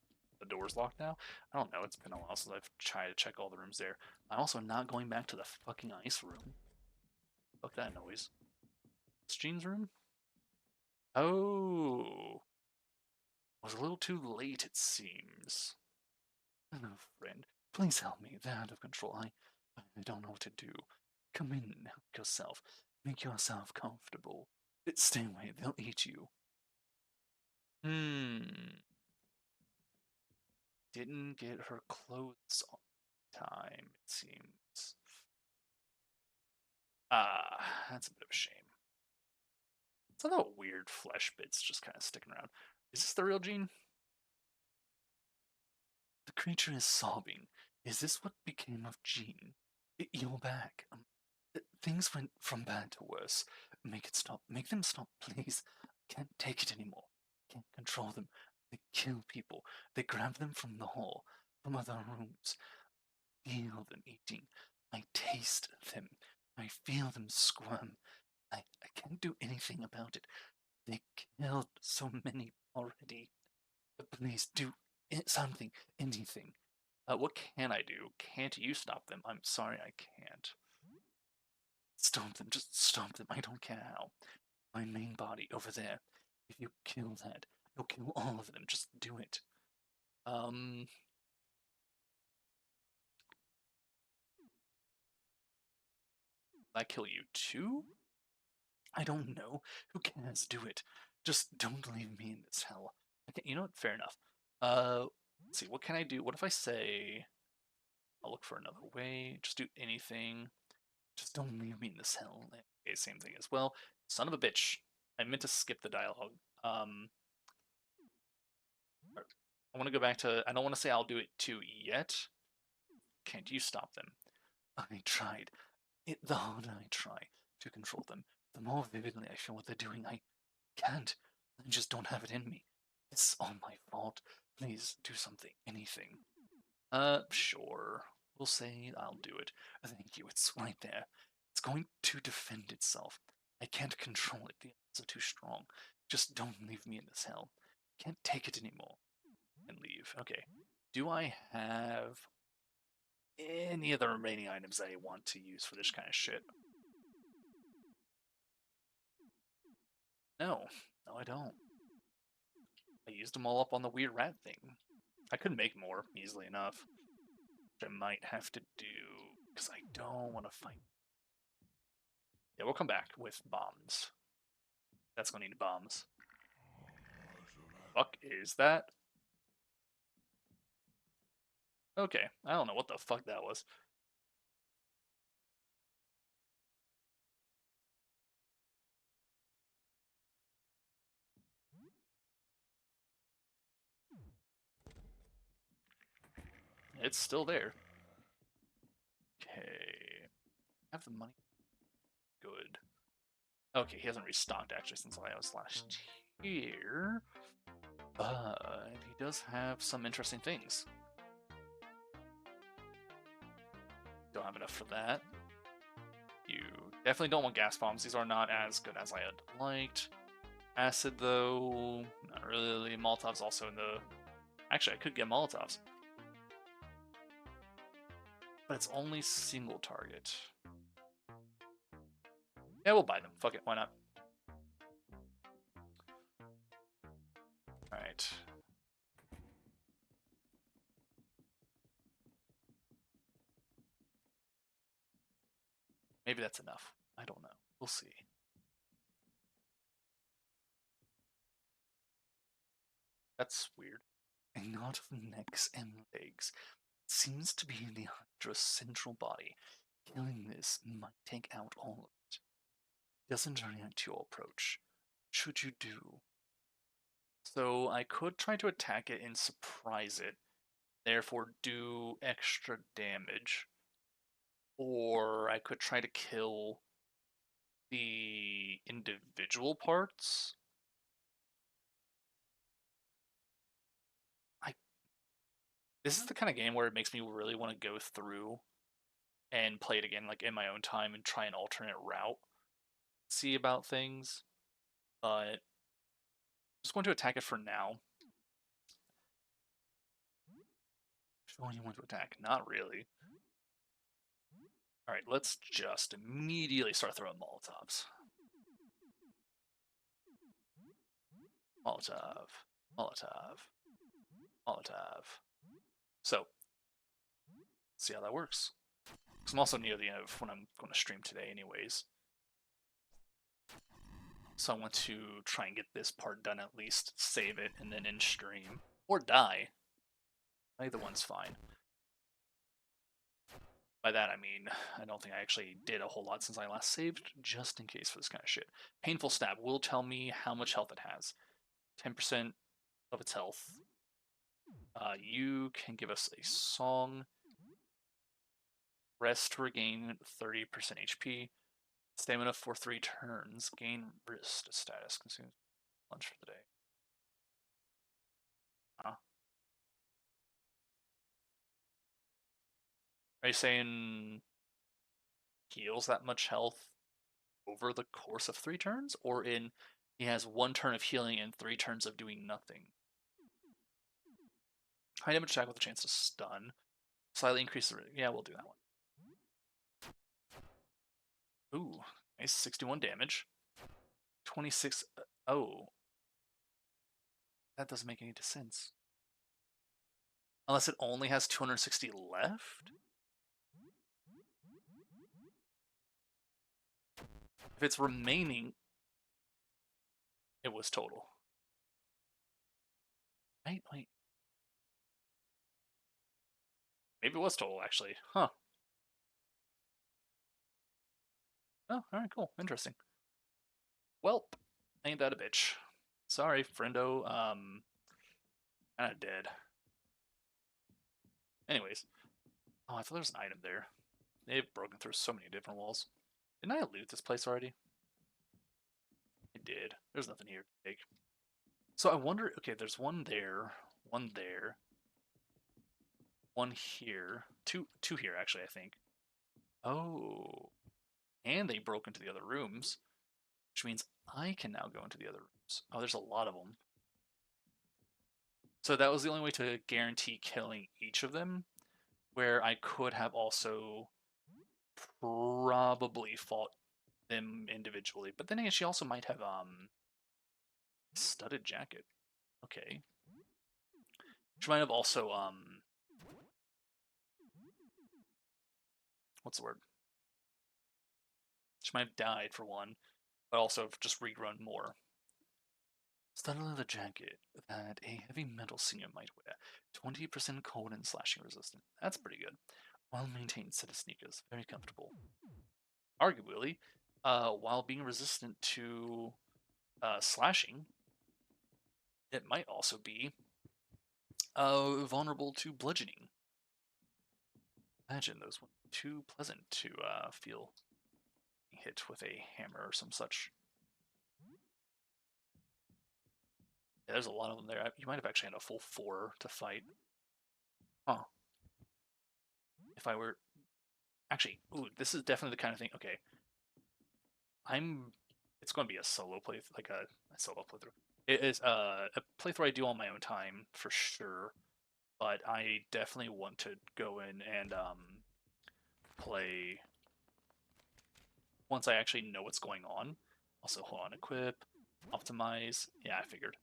the door's locked now. I don't know. It's been a while since I've tried to check all the rooms there. I'm also not going back to the fucking ice room. Fuck that noise. It's Jean's room? Oh. I was a little too late, it seems. Hello, friend. Please help me. They're out of control. I don't know what to do. Come in and help yourself. Make yourself comfortable. Stay away. They'll eat you. Didn't get her clothes on time, it seems. That's a bit of a shame. Some of the weird flesh bits just kind of sticking around. Is this the real Jean? The creature is sobbing. Is this what became of Jean? You're back. Things went from bad to worse. Make it stop. Make them stop, please. I can't take it anymore. Can't control them. They kill people. They grab them from the hall, from other rooms. Feel them eating. I taste them. I feel them squirm. I can't do anything about it. They killed so many already. Please do something, anything. What can I do? Can't you stop them? I'm sorry, I can't. Stop them, just stop them. I don't care how. My main body over there. If you kill that, you'll kill all of them. Just do it. I kill you too? I don't know. Who cares? Do it. Just don't leave me in this hell. Okay, you know what? Fair enough. Let's see. What can I do? What if I say I'll look for another way? Just do anything. Just don't leave me in this hell. Okay, same thing as well. Son of a bitch. I meant to skip the dialogue. I want to go back to. I don't want to say I'll do it too yet. Can't you stop them? I tried. The harder I try to control them, the more vividly I feel what they're doing. I can't. I just don't have it in me. It's all my fault. Please do something, anything. Sure. We'll say I'll do it. Thank you. It's right there. It's going to defend itself. I can't control it. The odds are too strong. Just don't leave me in this hell. Can't take it anymore. And leave. Okay. Do I have any of the remaining items I want to use for this kind of shit? No. No, I don't. I used them all up on the weird rat thing. I could make more easily enough. Which I might have to do, because I don't want to fight. Yeah, we'll come back with bombs. That's gonna need bombs. Fuck is that? Okay, I don't know what the fuck that was. It's still there. Okay. Have the money. Good. Okay, he hasn't restocked actually since I was last year. But he does have some interesting things. Don't have enough for that. You definitely don't want gas bombs. These are not as good as I had liked. Acid, though, not really. Molotov's also in the... Actually, I could get Molotovs. But it's only single target. Yeah, we'll buy them. Fuck it, why not? Alright. Maybe that's enough. I don't know. We'll see. That's weird. a knot of necks and legs. It seems to be the Hydra's central body. Killing this might take out all of it. It doesn't react to your approach. What should you do? So I could try to attack it and surprise it, therefore do extra damage. Or I could try to kill the individual parts. I This is the kind of game where it makes me really want to go through and play it again, like in my own time, and try an alternate route, see about things. But I'm just going to attack it for now. Which one you want to attack? Not really. All right, let's just immediately start throwing Molotovs. Molotov, Molotov, Molotov. So, see how that works. Because I'm also near the end of when I'm going to stream today, anyways. So I want to try and get this part done at least, save it, and then in stream. Or die. Either one's fine. By that I mean, I don't think I actually did a whole lot since I last saved, just in case for this kind of shit. Painful Stab will tell me how much health it has. 10% of its health. You can give us a song. Rest to regain 30% HP. Stamina for 3 turns. Gain wrist status. Consume lunch for the day. Huh? Are you saying heals that much health over the course of 3 turns? Or in he has 1 turn of healing and 3 turns of doing nothing? High damage attack with a chance to stun. Slightly increase the... Yeah, we'll do that one. Ooh, nice. 61 damage. 26... Oh. That doesn't make any sense. Unless it only has 260 left? If it's remaining... It was total. Wait. Maybe it was total, actually. Huh. Oh, alright, cool. Interesting. Welp. Ain't that a bitch. Sorry, friendo. Kinda dead. Anyways. Oh, I thought there was an item there. They've broken through so many different walls. Didn't I loot this place already? I did. There's nothing here to take. So I wonder, okay, there's one there, one there, one here, two here actually, I think. Oh, and they broke into the other rooms, which means I can now go into the other rooms. Oh, there's a lot of them. So that was the only way to guarantee killing each of them, where I could have also probably fought them individually. But then again, she also might have studded jacket. Okay. She might have also what's the word? She might have died for one, but also just regrown more. Studded leather jacket that a heavy metal senior might wear. 20% cold and slashing resistant. That's pretty good. Well-maintained set of sneakers. Very comfortable. Arguably, while being resistant to slashing, it might also be vulnerable to bludgeoning. Imagine those weren't too pleasant to feel hit with a hammer or some such. Yeah, there's a lot of them there. You might have actually had a full 4 to fight. Huh. If I were... Actually, ooh, this is definitely the kind of thing... Okay. It's going to be a solo play, like a solo playthrough. It is a playthrough I do on my own time, for sure. But I definitely want to go in and play once I actually know what's going on. Also, hold on, equip, optimize. Yeah, I figured.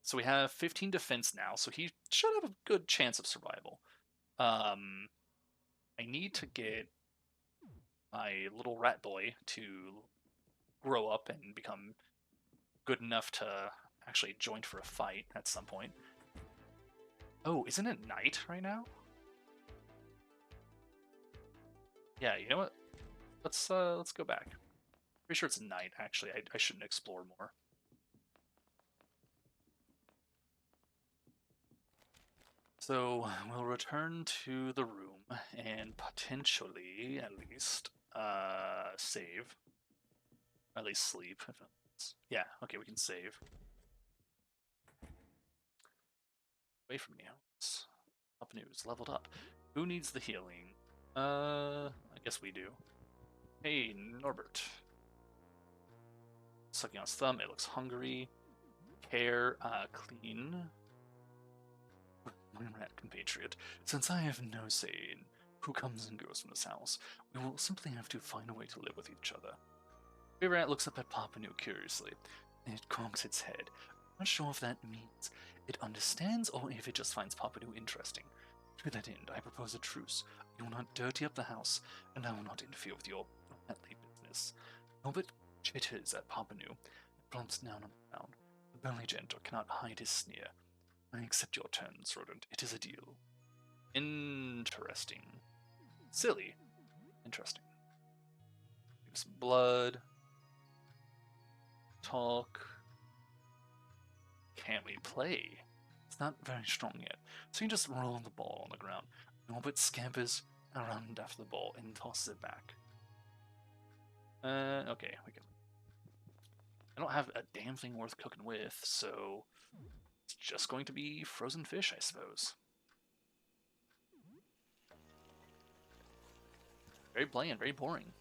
So we have 15 defense now, so he should have a good chance of survival. I need to get my little rat boy to grow up and become good enough to actually join for a fight at some point. Oh, isn't it night right now? Yeah, you know what? Let's go back. Pretty sure it's night, actually. I shouldn't explore more. So we'll return to the room and potentially, at least, save. At least sleep. Yeah, okay, we can save. Away from you. Up news, leveled up. Who needs the healing? I guess we do. Hey, Norbert. Sucking on his thumb, it looks hungry. Care, clean. My rat compatriot, since I have no say in who comes and goes from this house, we will simply have to find a way to live with each other. Grey Rat looks up at Papanou curiously. It cocks its head. I'm not sure if that means it understands or if it just finds Papanou interesting. To that end, I propose a truce. You will not dirty up the house, and I will not interfere with your ratly business. Norbert chitters at Papanou and plumps down on the ground. The belly janitor cannot hide his sneer. I accept your terms, rodent. It is a deal. Interesting. Silly. Interesting. Give some blood. Talk. Can't we play? It's not very strong yet, so you just roll the ball on the ground. Norbert scampers around after the ball and tosses it back. Okay, we can. I don't have a damn thing worth cooking with, so it's just going to be frozen fish, I suppose. Very bland, very boring.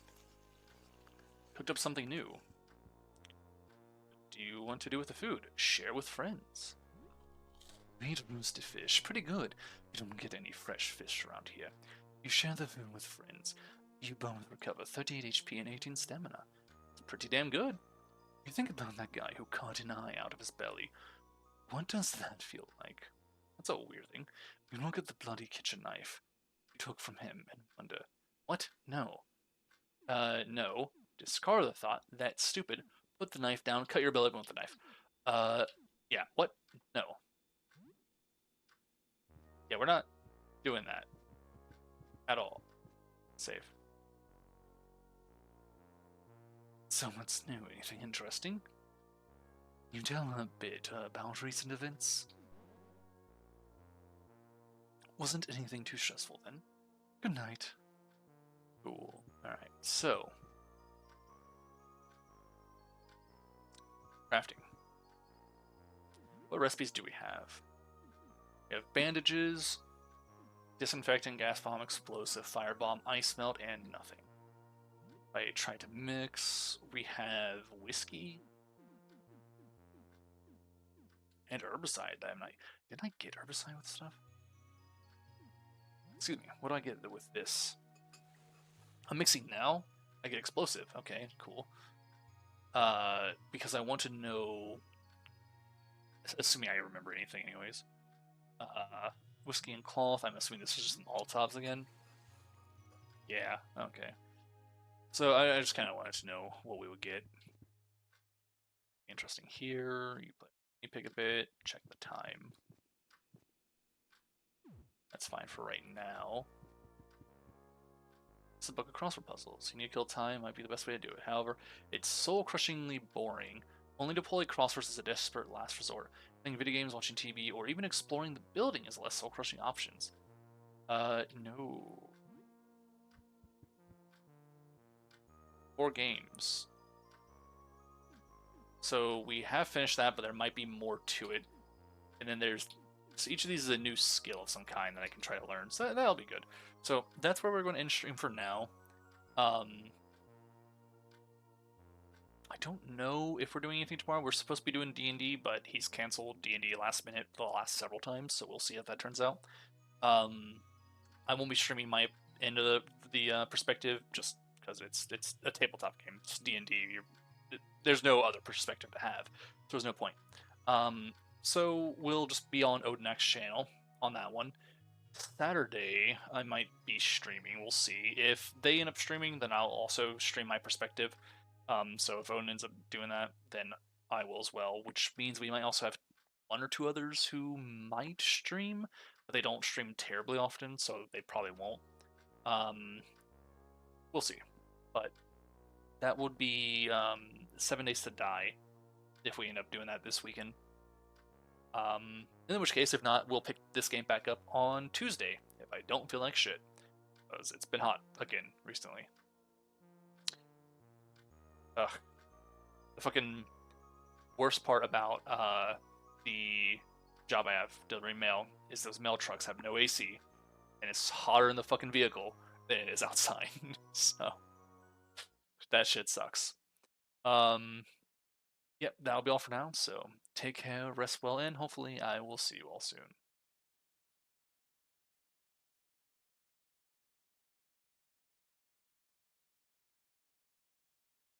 Cooked up something new. What do you want to do with the food? Share with friends. Made roasted fish, pretty good. You don't get any fresh fish around here. You share the food with friends. You both recover 38 HP and 18 stamina. It's pretty damn good. You think about that guy who cut an eye out of his belly. What does that feel like? That's a weird thing. You look at the bloody kitchen knife you took from him and wonder, what? No. No. Discard the thought. That's stupid. Put the knife down. Cut your belly open with the knife. Yeah. What? No. Yeah, we're not doing that at all. Save. So what's new? Anything interesting? You tell a bit about recent events? Wasn't anything too stressful then? Good night. Cool. Alright, so. Crafting. What recipes do we have? We have bandages, disinfectant, gas bomb, explosive, firebomb, ice melt, and nothing. I tried to mix. We have whiskey and herbicide. Didn't I get herbicide with stuff? Excuse me. What do I get with this? I'm mixing now. I get explosive. Okay, cool. Because I want to know. Assuming I remember anything, anyways. Whiskey and cloth. I'm assuming this is just Molotovs again. Yeah. Okay. So I just kind of wanted to know what we would get. Interesting here. You pick a bit. Check the time. That's fine for right now. It's a book of crossword puzzles. You need to kill time might be the best way to do it. However, it's soul-crushingly boring. Only deploy crosswords as a desperate last resort. Playing video games, watching TV, or even exploring the building is less soul-crushing options. No. 4 games. So we have finished that, but there might be more to it. And then there's... So each of these is a new skill of some kind that I can try to learn. So that'll be good. So that's where we're going to end stream for now. I don't know if we're doing anything tomorrow. We're supposed to be doing D&D, but he's canceled D&D last minute the last several times, so we'll see how that turns out. I won't be streaming my end of the perspective just because it's a tabletop game. It's D&D. There's no other perspective to have, so there's no point. So we'll just be on Odinak's channel on that one. Saturday, I might be streaming. We'll see. If they end up streaming, then I'll also stream my perspective. So if Odin ends up doing that, then I will as well, which means we might also have one or two others who might stream, but they don't stream terribly often, so they probably won't. We'll see. But that would be 7 Days to Die if we end up doing that this weekend. In which case, if not, we'll pick this game back up on Tuesday if I don't feel like shit, because it's been hot again recently. Ugh. The fucking worst part about the job I have delivering mail is those mail trucks have no AC, and it's hotter in the fucking vehicle than it is outside. So that shit sucks. Yep, that'll be all for now. So take care, rest well, and hopefully I will see you all soon.